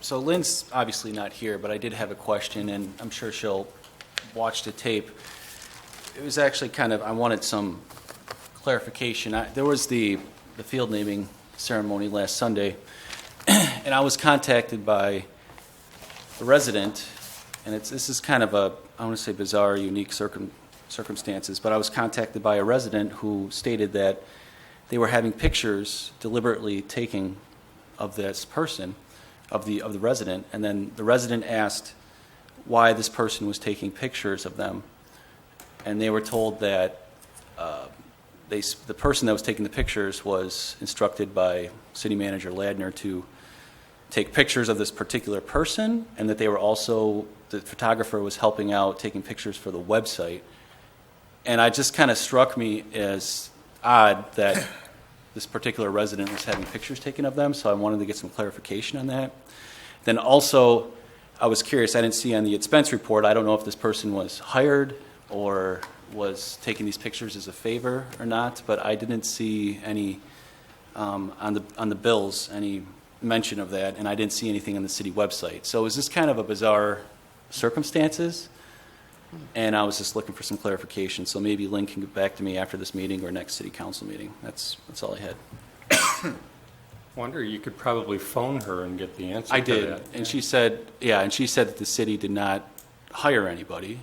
[SPEAKER 8] So Lynn's obviously not here, but I did have a question, and I'm sure she'll watch the tape. It was actually I wanted some clarification. There was the field naming ceremony last Sunday, and I was contacted by a resident, and this is kind of I want to say bizarre, unique circumstances, but I was contacted by a resident who stated that they were having pictures deliberately taken of this person, of the resident, and then the resident asked why this person was taking pictures of them, and they were told that the person that was taking the pictures was instructed by City Manager Ladner to take pictures of this particular person, and that they were also, the photographer was helping out taking pictures for the website. And it just kind of struck me as odd that this particular resident was having pictures taken of them, so I wanted to get some clarification on that. Then also, I was curious, I didn't see on the expense report, I don't know if this person was hired or was taking these pictures as a favor or not, but I didn't see any, on the bills, any mention of that, and I didn't see anything on the city website. So is this kind of a bizarre circumstances? And I was just looking for some clarification, so maybe Lynn can get back to me after this meeting or next city council meeting. That's all I had.
[SPEAKER 3] Wonder, you could probably phone her and get the answer
[SPEAKER 8] I
[SPEAKER 3] to
[SPEAKER 8] did,
[SPEAKER 3] that.
[SPEAKER 8] and she said that the city did not hire anybody,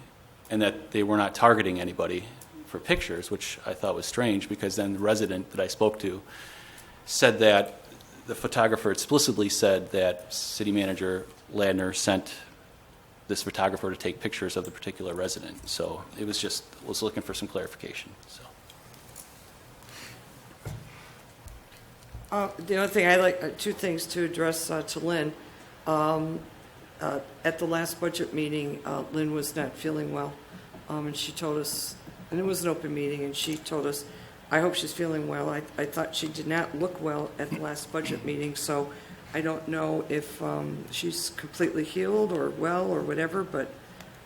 [SPEAKER 8] and that they were not targeting anybody for pictures, which I thought was strange, because then the resident that I spoke to said that the photographer explicitly said that City Manager Ladner sent this photographer to take pictures of the particular resident. So it was looking for some clarification. So.
[SPEAKER 2] The other thing, I like two things to address to Lynn. At the last budget meeting, Lynn was not feeling well, and she told us, and it was an open meeting, and she told us, I hope she's feeling well. I thought she did not look well at the last budget meeting, so I don't know if she's completely healed or well or whatever, but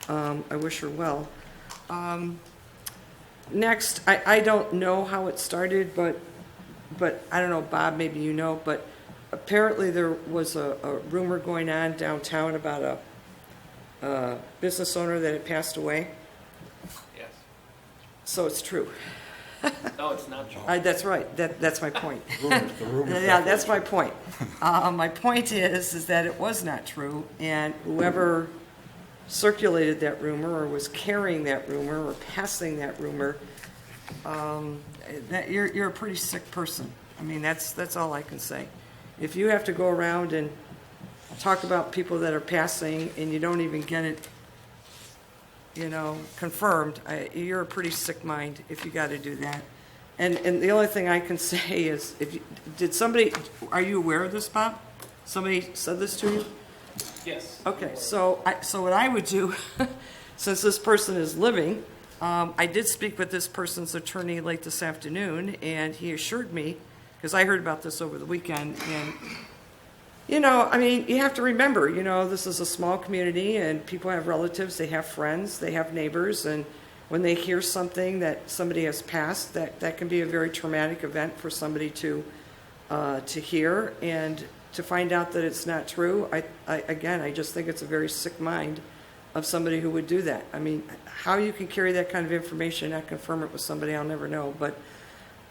[SPEAKER 2] I wish her well. Next, I don't know how it started, but I don't know, Bob, maybe you know, but apparently there was a rumor going on downtown about a business owner that had passed away.
[SPEAKER 8] Yes.
[SPEAKER 2] So it's true.
[SPEAKER 8] No, it's not true.
[SPEAKER 2] That's right. That's my point. Yeah, that's my point. My point is that it was not true, and whoever circulated that rumor or was carrying that rumor or passing that rumor, that you're a pretty sick person. I mean, that's all I can say. If you have to go around and talk about people that are passing and you don't even get it, confirmed, you're a pretty sick mind if you got to do that. And the only thing I can say is, are you aware of this, Bob? Somebody said this to you?
[SPEAKER 8] Yes.
[SPEAKER 2] Okay, so what I would do, since this person is living, I did speak with this person's attorney late this afternoon, and he assured me, because I heard about this over the weekend, and you have to remember, this is a small community and people have relatives, they have friends, they have neighbors, and when they hear something that somebody has passed, that can be a very traumatic event for somebody to hear and to find out that it's not true. I just think it's a very sick mind of somebody who would do that. I mean, how you can carry that kind of information and not confirm it with somebody, I'll never know.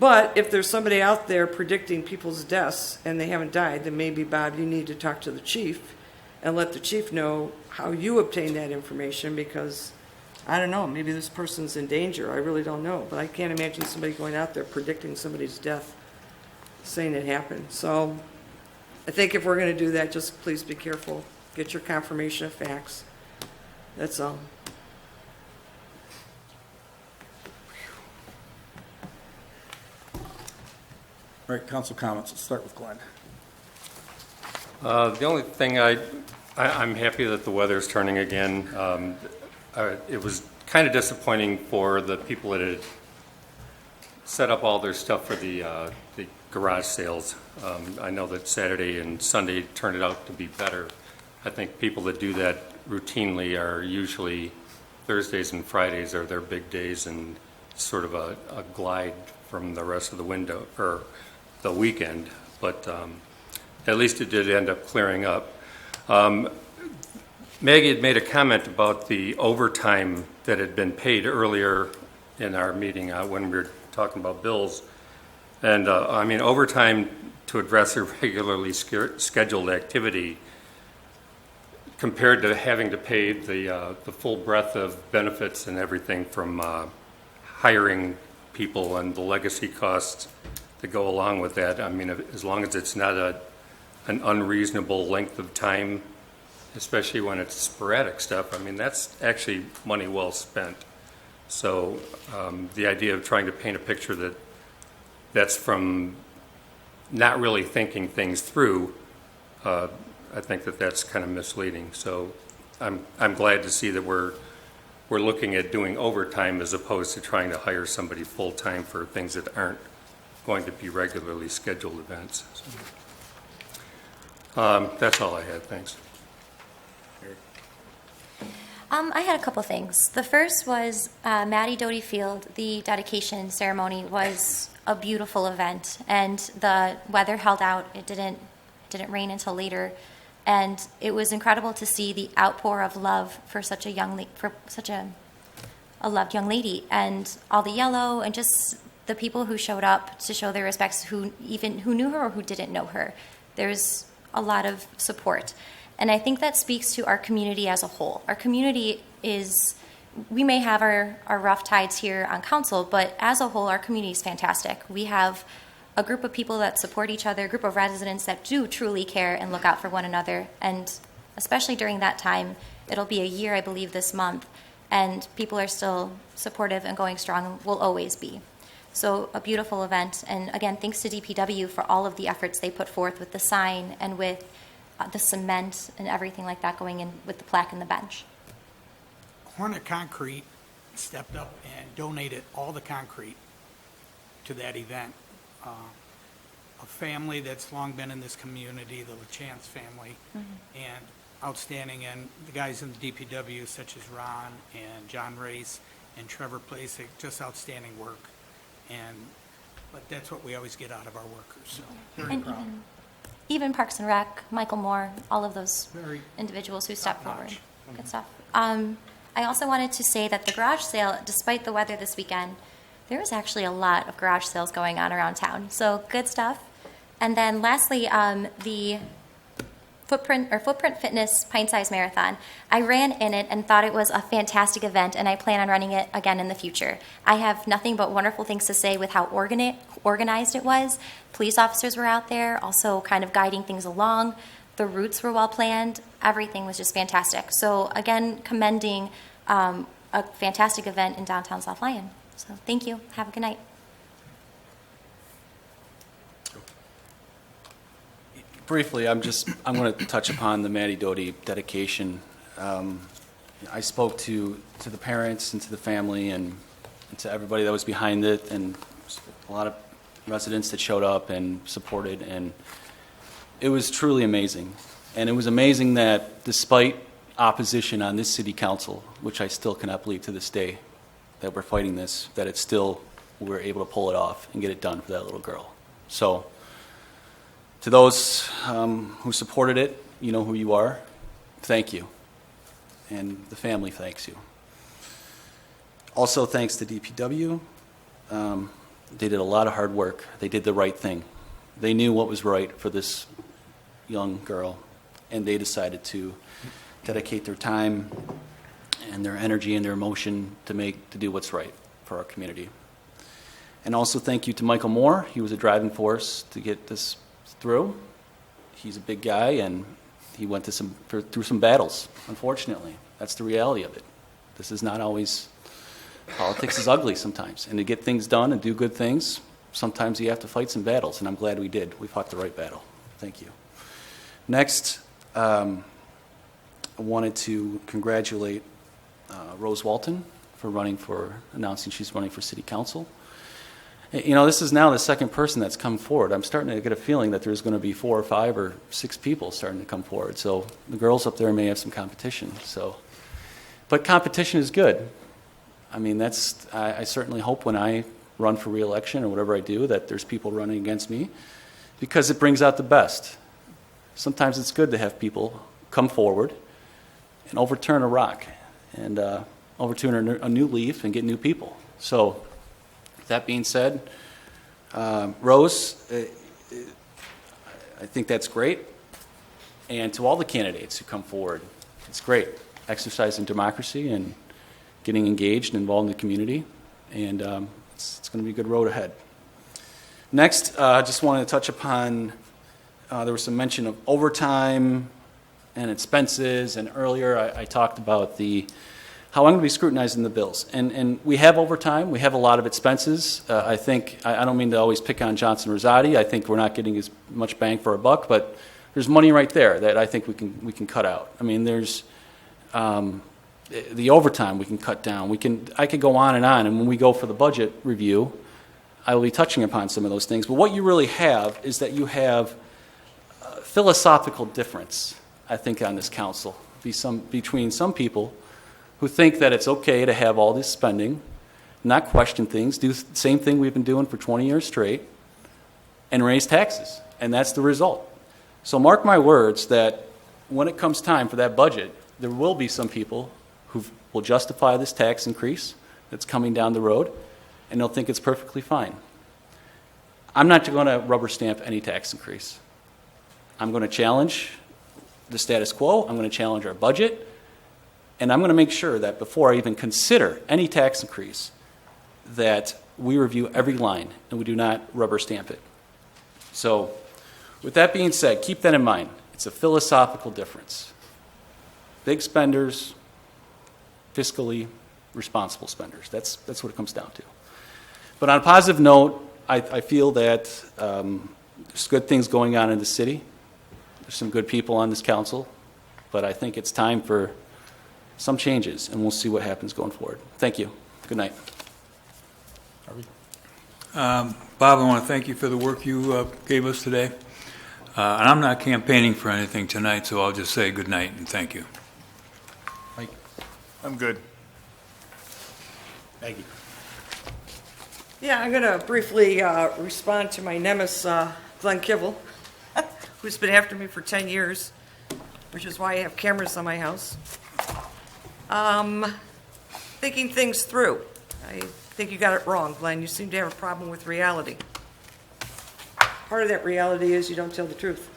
[SPEAKER 2] But if there's somebody out there predicting people's deaths and they haven't died, then maybe, Bob, you need to talk to the chief and let the chief know how you obtained that information, because, I don't know, maybe this person's in danger. I really don't know. But I can't imagine somebody going out there predicting somebody's death, saying it happened. So I think if we're going to do that, just please be careful. Get your confirmation of facts. That's all.
[SPEAKER 1] All right, council comments. Let's start with Glenn.
[SPEAKER 3] The only thing I'm happy that the weather's turning again. It was kind of disappointing for the people that had set up all their stuff for the garage sales. I know that Saturday and Sunday turned out to be better. I think people that do that routinely are usually Thursdays and Fridays are their big days, and sort of a glide from the rest of the window or the weekend. But at least it did end up clearing up. Maggie had made a comment about the overtime that had been paid earlier in our meeting when we were talking about bills. And, I mean, overtime to address a regularly scheduled activity compared to having to pay the full breadth of benefits and everything from hiring people and the legacy costs that go along with that. I mean, as long as it's not an unreasonable length of time, especially when it's sporadic stuff, I mean, that's actually money well spent. So the idea of trying to paint a picture that's from not really thinking things through, I think that's kind of misleading. So I'm glad to see that we're looking at doing overtime as opposed to trying to hire somebody full-time for things that aren't going to be regularly scheduled events. So, that's all I had. Thanks.
[SPEAKER 5] I had a couple things. The first was Maddie Doty Field. The dedication ceremony was a beautiful event, and the weather held out. It didn't rain until later, and it was incredible to see the outpour of love for such a loved young lady, and all the yellow, and just the people who showed up to show their respects, who knew her or who didn't know her. There's a lot of support. And I think that speaks to our community as a whole. Our community we may have our rough tides here on council, but as a whole, our community is fantastic. We have a group of people that support each other, a group of residents that do truly care and look out for one another. And especially during that time, it'll be a year, I believe, this month, and people are still supportive and going strong and will always be. So a beautiful event. And again, thanks to DPW for all of the efforts they put forth with the sign and with the cement and everything like that going in with the plaque and the bench.
[SPEAKER 7] Hornet Concrete stepped up and donated all the concrete to that event. A family that's long been in this community, the LaChance family, and outstanding, and the guys in the DPW such as Ron and John Race and Trevor Placek, just outstanding work. But that's what we always get out of our workers, so very
[SPEAKER 5] And
[SPEAKER 7] proud.
[SPEAKER 5] even Parks and Rec, Michael Moore, all of those
[SPEAKER 7] Very
[SPEAKER 5] individuals who stepped forward.
[SPEAKER 7] top-notch.
[SPEAKER 5] Good stuff. I also wanted to say that the garage sale, despite the weather this weekend, there was actually a lot of garage sales going on around town. So good stuff. And then lastly, the Footprint Fitness Pint Size Marathon. I ran in it and thought it was a fantastic event, and I plan on running it again in the future. I have nothing but wonderful things to say with how organized it was. Police officers were out there, also kind of guiding things along. The routes were well planned. Everything was just fantastic. So again, commending a fantastic event in downtown South Lyon. So thank you. Have a good night.
[SPEAKER 8] Briefly, I'm going to touch upon the Maddie Doty dedication. I spoke to the parents and to the family and to everybody that was behind it, and a lot of residents that showed up and supported, and it was truly amazing. And it was amazing that despite opposition on this city council, which I still cannot believe to this day that we're fighting this, that it's still, we're able to pull it off and get it done for that little girl. So, to those who supported it, you know who you are. Thank you. And the family thanks you. Also, thanks to DPW. They did a lot of hard work. They did the right thing. They knew what was right for this young girl, and they decided to dedicate their time and their energy and their emotion to do what's right for our community. And also thank you to Michael Moore. He was a driving force to get this through. He's a big guy, and he went through some battles, unfortunately. That's the reality of it. This is not always, politics is ugly sometimes, and to get things done and do good things, sometimes you have to fight some battles, and I'm glad we did. We fought the right battle. Thank you. Next, I wanted to congratulate Rose Walton for announcing she's running for city council. You know, this is now the second person that's come forward. I'm starting to get a feeling that there's going to be 4 or 5 or 6 people starting to come forward. So the girls up there may have some competition. But competition is good. I mean, I certainly hope when I run for re-election or whatever I do that there's people running against me, because it brings out the best. Sometimes it's good to have people come forward and overturn a rock and overturn a new leaf and get new people. So That being said, Rose, I think that's great. And to all the candidates who come forward, it's great. Exercising democracy and getting engaged and involved in the community. And it's going to be a good road ahead. Next, I just wanted to touch upon, there was some mention of overtime and expenses. And earlier I talked about how I'm going to be scrutinizing the bills. And we have overtime. We have a lot of expenses. I think, I don't mean to always pick on Johnson Rosati. I think we're not getting as much bang for our buck, but there's money right there that I think we can cut out. I mean, there's the overtime we can cut down. I could go on, and when we go for the budget review, I will be touching upon some of those things. But what you really have is that you have a philosophical difference, I think, on this council between some people who think that it's okay to have all this spending, not question things, do the same thing we've been doing for 20 years straight, and raise taxes. And that's the result. So mark my words that when it comes time for that budget, there will be some people who will justify this tax increase that's coming down the road, and they'll think it's perfectly fine. I'm not going to rubber stamp any tax increase. I'm going to challenge the status quo. I'm going to challenge our budget. And I'm going to make sure that before I even consider any tax increase, that we review every line and we do not rubber stamp it. So, with that being said, keep that in mind. It's a philosophical difference. Big spenders, fiscally responsible spenders. That's what it comes down to. But on a positive note, I feel that there's good things going on in the city. There's some good people on this council. But I think it's time for some changes, and we'll see what happens going forward. Thank you. Good night.
[SPEAKER 6] Bob, I want to thank you for the work you gave us today. And I'm not campaigning for anything tonight, so I'll just say good night and thank you.
[SPEAKER 12] Mike? I'm good.
[SPEAKER 2] Maggie? Yeah, I'm going to briefly respond to my nemesis, Glenn Kibble, who's been after me for 10 years, which is why I have cameras on my house. Thinking things through. I think you got it wrong, Glenn. You seem to have a problem with reality. Part of that reality is you don't tell the truth.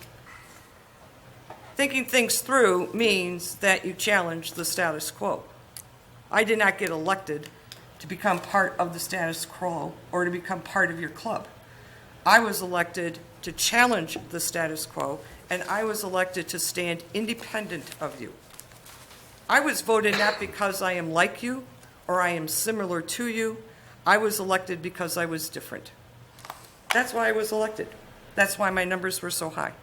[SPEAKER 2] Thinking things through means that you challenge the status quo. I did not get elected to become part of the status quo or to become part of your club. I was elected to challenge the status quo, and I was elected to stand independent of you. I was voted not because I am like you or I am similar to you. I was elected because I was different. That's why I was elected. That's why my numbers were so high.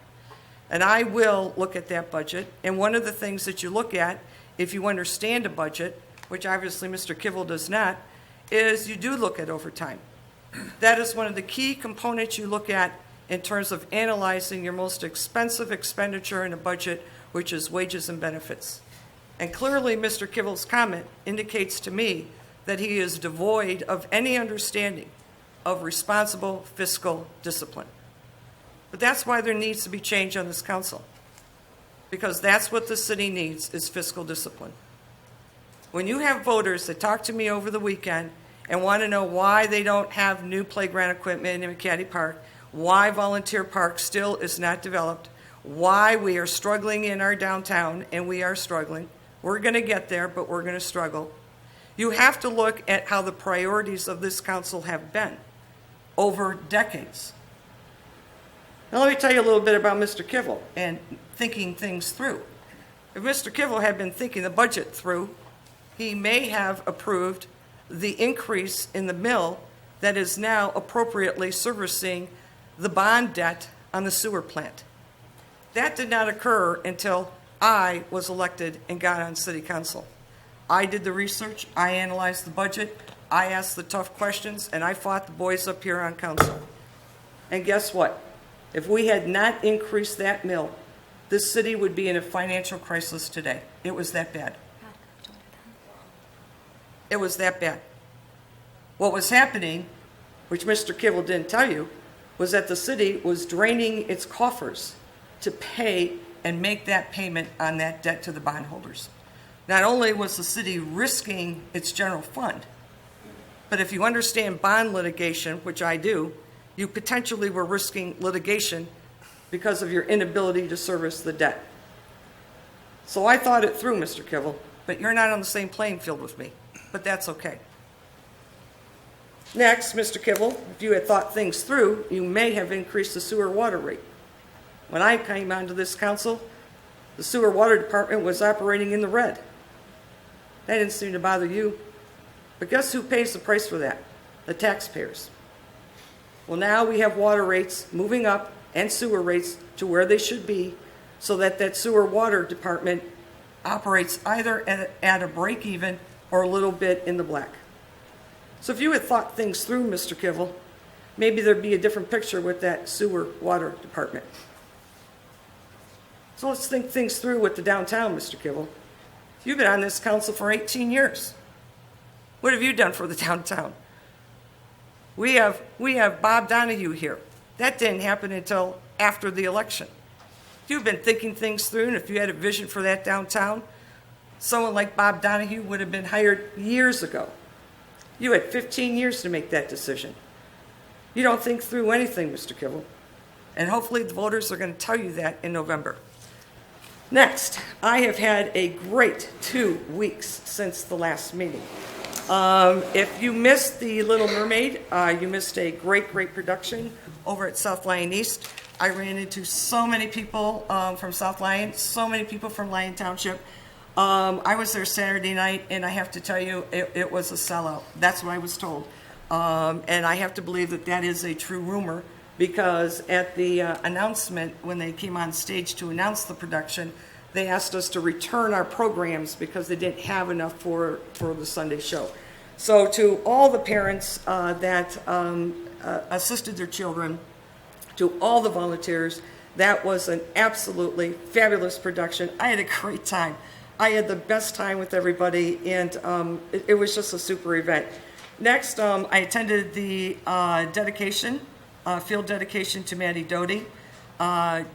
[SPEAKER 2] And I will look at that budget. And one of the things that you look at, if you understand a budget, which obviously Mr. Kivel does not, is you do look at overtime. That is one of the key components you look at in terms of analyzing your most expensive expenditure in a budget, which is wages and benefits. And clearly, Mr. Kivel's comment indicates to me that he is devoid of any understanding of responsible fiscal discipline. But that's why there needs to be change on this council, because that's what the city needs, is fiscal discipline. When you have voters that talk to me over the weekend and want to know why they don't have new playground equipment in McCaddy Park, why Volunteer Park still is not developed, why we are struggling in our downtown, and we are struggling. We're going to get there, but we're going to struggle. You have to look at how the priorities of this council have been over decades. Now let me tell you a little bit about Mr. Kivel and thinking things through. If Mr. Kivel had been thinking the budget through, he may have approved the increase in the mill that is now appropriately servicing the bond debt on the sewer plant. That did not occur until I was elected and got on city council. I did the research, I analyzed the budget, I asked the tough questions, and I fought the boys up here on council. And guess what? If we had not increased that mill, this city would be in a financial crisis today. It was that bad. It was that bad. What was happening, which Mr. Kivel didn't tell you, was that the city was draining its coffers to pay and make that payment on that debt to the bondholders. Not only was the city risking its general fund, But if you understand bond litigation, which I do, you potentially were risking litigation because of your inability to service the debt. So I thought it through, Mr. Kivel, but you're not on the same playing field with me, but that's okay. Next, Mr. Kivel, if you had thought things through, you may have increased the sewer water rate. When I came onto this council, the sewer water department was operating in the red. That didn't seem to bother you. But guess who pays the price for that? The taxpayers. Well, now we have water rates moving up and sewer rates to where they should be so that that sewer water department operates either at a break even or a little bit in the black. So if you had thought things through, Mr. Kivel, maybe there'd be a different picture with that sewer water department. So let's think things through with the downtown, Mr. Kivel. You've been on this council for 18 years. What have you done for the downtown? We have Bob Donahue here. That didn't happen until after the election. You've been thinking things through, and if you had a vision for that downtown, someone like Bob Donahue would have been hired years ago. You had 15 years to make that decision. You don't think through anything, Mr. Kivel. And hopefully the voters are going to tell you that in November. Next, I have had a great 2 weeks since the last meeting. If you missed The Little Mermaid, you missed a great production over at South Lyon East. I ran into so many people from South Lyon, so many people from Lyon Township. I was there Saturday night, and I have to tell you, it was a sellout. That's what I was told. And I have to believe that that is a true rumor, because at the announcement, when they came on stage to announce the production, they asked us to return our programs because they didn't have enough for the Sunday show. So to all the parents that assisted their children, to all the volunteers, that was an absolutely fabulous production. I had a great time. I had the best time with everybody, and it was just a super event. Next, I attended the field dedication to Maddie Doty.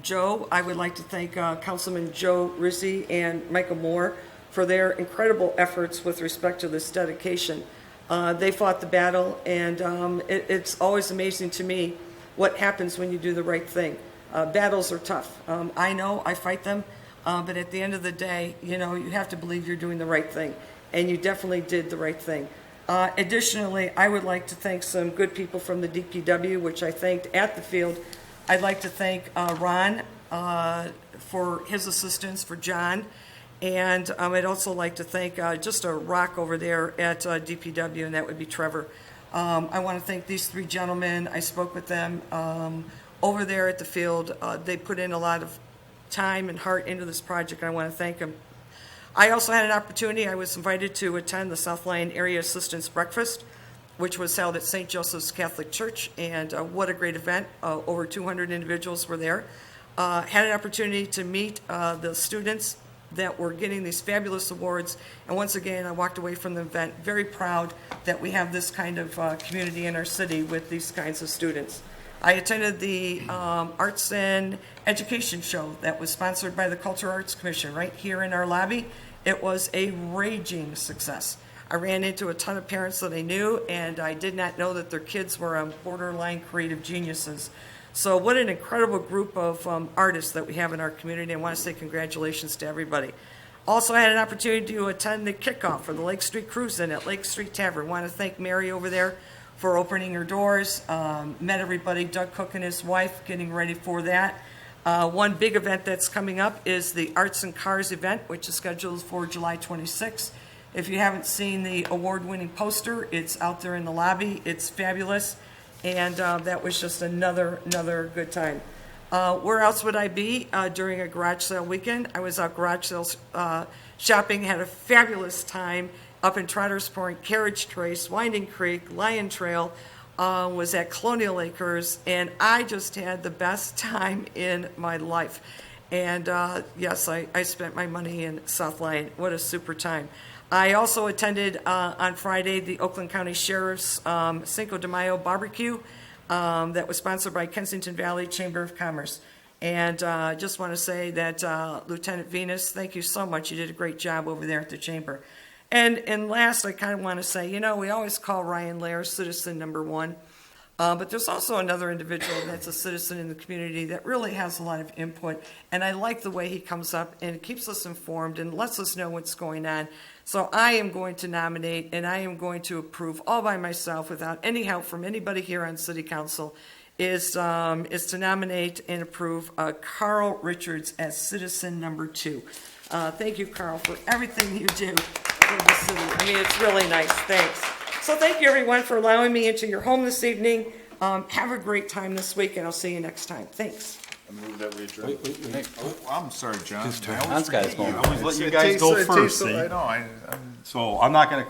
[SPEAKER 2] Joe, I would like to thank Councilman Joe Rizzi and Michael Moore for their incredible efforts with respect to this dedication. They fought the battle, and it's always amazing to me what happens when you do the right thing. Battles are tough. I know, I fight them. But at the end of the day, you have to believe you're doing the right thing. And you definitely did the right thing. Additionally, I would like to thank some good people from the DPW, which I thanked at the field. I'd like to thank Ron for his assistance, for John. And I'd also like to thank just a rock over there at DPW, and that would be Trevor. I want to thank these 3 gentlemen. I spoke with them over there at the field. They put in a lot of time and heart into this project, and I want to thank them. I also had an opportunity. I was invited to attend the South Lyon Area Assistance Breakfast, which was held at St. Joseph's Catholic Church, and what a great event. Over 200 individuals were there. Had an opportunity to meet the students that were getting these fabulous awards, and once again, I walked away from the event very proud that we have this kind of community in our city with these kinds of students. I attended the Arts and Education Show that was sponsored by the Cultural Arts Commission right here in our lobby. It was a raging success. I ran into a ton of parents that I knew, and I did not know that their kids were borderline creative geniuses. So what an incredible group of artists that we have in our community. I want to say congratulations to everybody. Also, I had an opportunity to attend the kickoff for the Lake Street Cruise-In at Lake Street Tavern. I want to thank Mary over there for opening her doors. Met everybody, Doug Cook and his wife, getting ready for that. One big event that's coming up is the Arts and Cars event, which is scheduled for July 26th. If you haven't seen the award-winning poster, it's out there in the lobby. It's fabulous, and that was just another good time. Where else would I be during a garage sale weekend? I was out garage sales shopping, had a fabulous time up in Trotter's Point, Carriage Trace, Winding Creek, Lyon Trail, was at Colonial Acres, and I just had the best time in my life. And yes, I spent my money in South Lyon. What a super time. I also attended on Friday the Oakland County Sheriff's Cinco de Mayo barbecue that was sponsored by Kensington Valley Chamber of Commerce. And I just want to say that Lieutenant Venus, thank you so much. You did a great job over there at the Chamber. And last, I kind of want to say, we always call Ryan Lair citizen number one. But there's also another individual that's a citizen in the community that really has a lot of input. And I like the way he comes up and keeps us informed and lets us know what's going on. So I am going to nominate and I am going to approve all by myself without any help from anybody here on City Council is to nominate and approve Carl Richards as citizen number 2. Thank you, Carl, for everything you do for the city. I mean, it's really nice. Thanks. So thank you, everyone, for allowing me into your home this evening. Have a great time this week, and I'll see you next time. Thanks.
[SPEAKER 12] I move that we adjourn. Wait. Oh, I'm sorry, John.
[SPEAKER 8] John's got his moment.
[SPEAKER 1] I always let you guys go first, see?
[SPEAKER 12] I know,
[SPEAKER 1] So I'm not gonna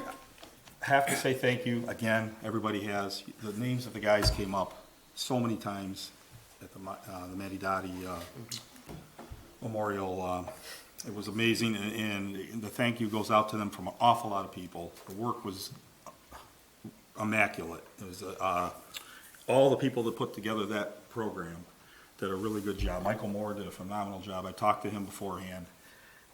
[SPEAKER 1] have to say thank you again. Everybody has. The names of the guys came up so many times at the Matty Dottie Memorial. It was amazing, and the thank you goes out to them from an awful lot of people. The work was immaculate. It was all the people that put together that program did a really good job. Michael Moore did a phenomenal job. I talked to him beforehand.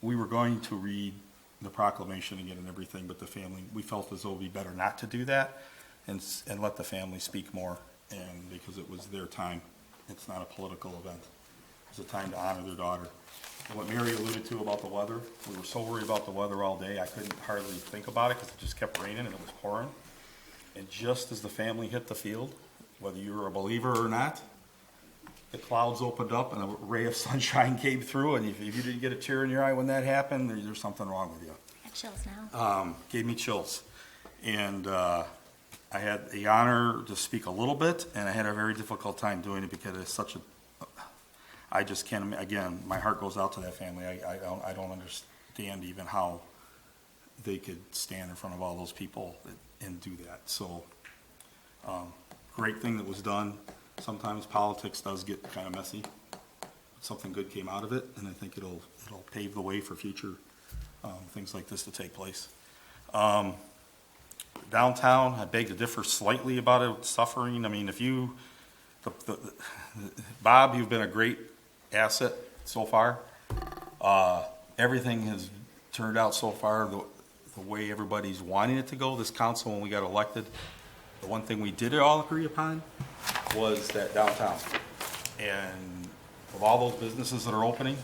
[SPEAKER 1] We were going to read the proclamation again and everything, but the family, we felt as though it would be better not to do that and let the family speak more, and because it was their time. It's not a political event. It's a time to honor their daughter. And what Mary alluded to about the weather, we were so worried about the weather all day, I couldn't hardly think about it because it just kept raining and it was pouring. And just as the family hit the field, whether you were a believer or not, the clouds opened up and a ray of sunshine came through, and if you didn't get a tear in your eye when that happened, there's something wrong with you.
[SPEAKER 5] I have chills now.
[SPEAKER 1] Gave me chills. And I had the honor to speak a little bit, and I had a very difficult time doing it because it's such a, I just can't, again, my heart goes out to that family. I don't understand even how they could stand in front of all those people and do that. So, great thing that was done. Sometimes politics does get kind of messy. Something good came out of it, and I think it'll pave the way for future things like this to take place. Downtown, I beg to differ slightly about it suffering. I mean, if you, Bob, you've been a great asset so far. Everything has turned out so far the way everybody's wanting it to go. This council, when we got elected, the one thing we did all agree upon was that downtown. And with all those businesses that are opening,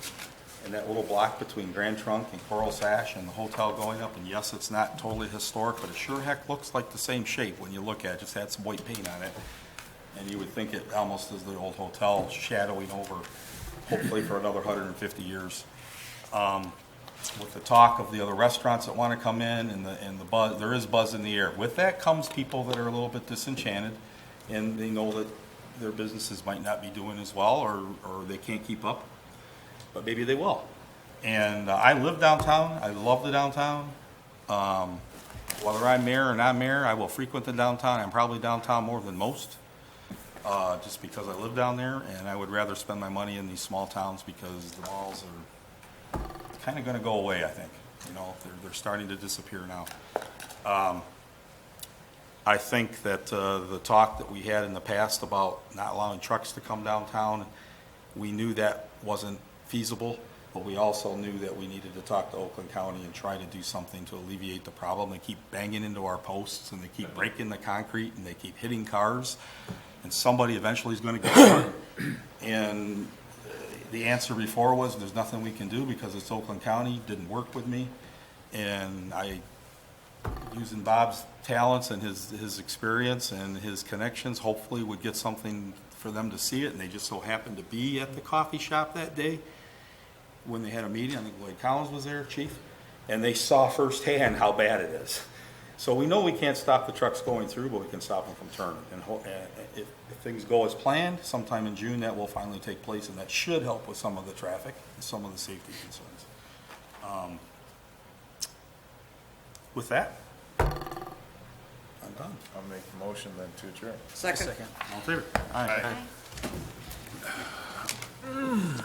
[SPEAKER 1] and that little block between Grand Trunk and Coral Sash and the hotel going up, and yes, it's not totally historic, but it sure heck looks like the same shape when you look at it. Just had some white paint on it. And you would think it almost is the old hotel shadowing over, hopefully for another 150 years. With the talk of the other restaurants that want to come in and the buzz, there is buzz in the air. With that comes people that are a little bit disenchanted, and they know that their businesses might not be doing as well, or they can't keep up, but maybe they will. And I live downtown. I love the downtown. Whether I'm mayor or not mayor, I will frequent the downtown. I'm probably downtown more than most, just because I live down there, and I would rather spend my money in these small towns because the malls are kind of going to go away, I think. You know, they're starting to disappear now. I think that the talk that we had in the past about not allowing trucks to come downtown, we knew that wasn't feasible, but we also knew that we needed to talk to Oakland County and try to do something to alleviate the problem. They keep banging into our posts, and they keep breaking the concrete, and they keep hitting cars, and somebody eventually is going to get hurt. And the answer before was there's nothing we can do because it's Oakland County. Didn't work with me, and using Bob's talents and his experience and his connections, hopefully would get something for them to see it. And they just so happened to be at the coffee shop that day when they had a meeting. I think Lloyd Collins was there, chief, and they saw firsthand how bad it is. So we know we can't stop the trucks going through, but we can stop them from turning. And if things go as planned, sometime in June, that will finally take place, and that should help with some of the traffic and some of the safety concerns. With that, I'm done.
[SPEAKER 12] I'll make the motion then to adjourn.
[SPEAKER 2] Second.
[SPEAKER 1] All in favor? Aye.
[SPEAKER 12] Aye.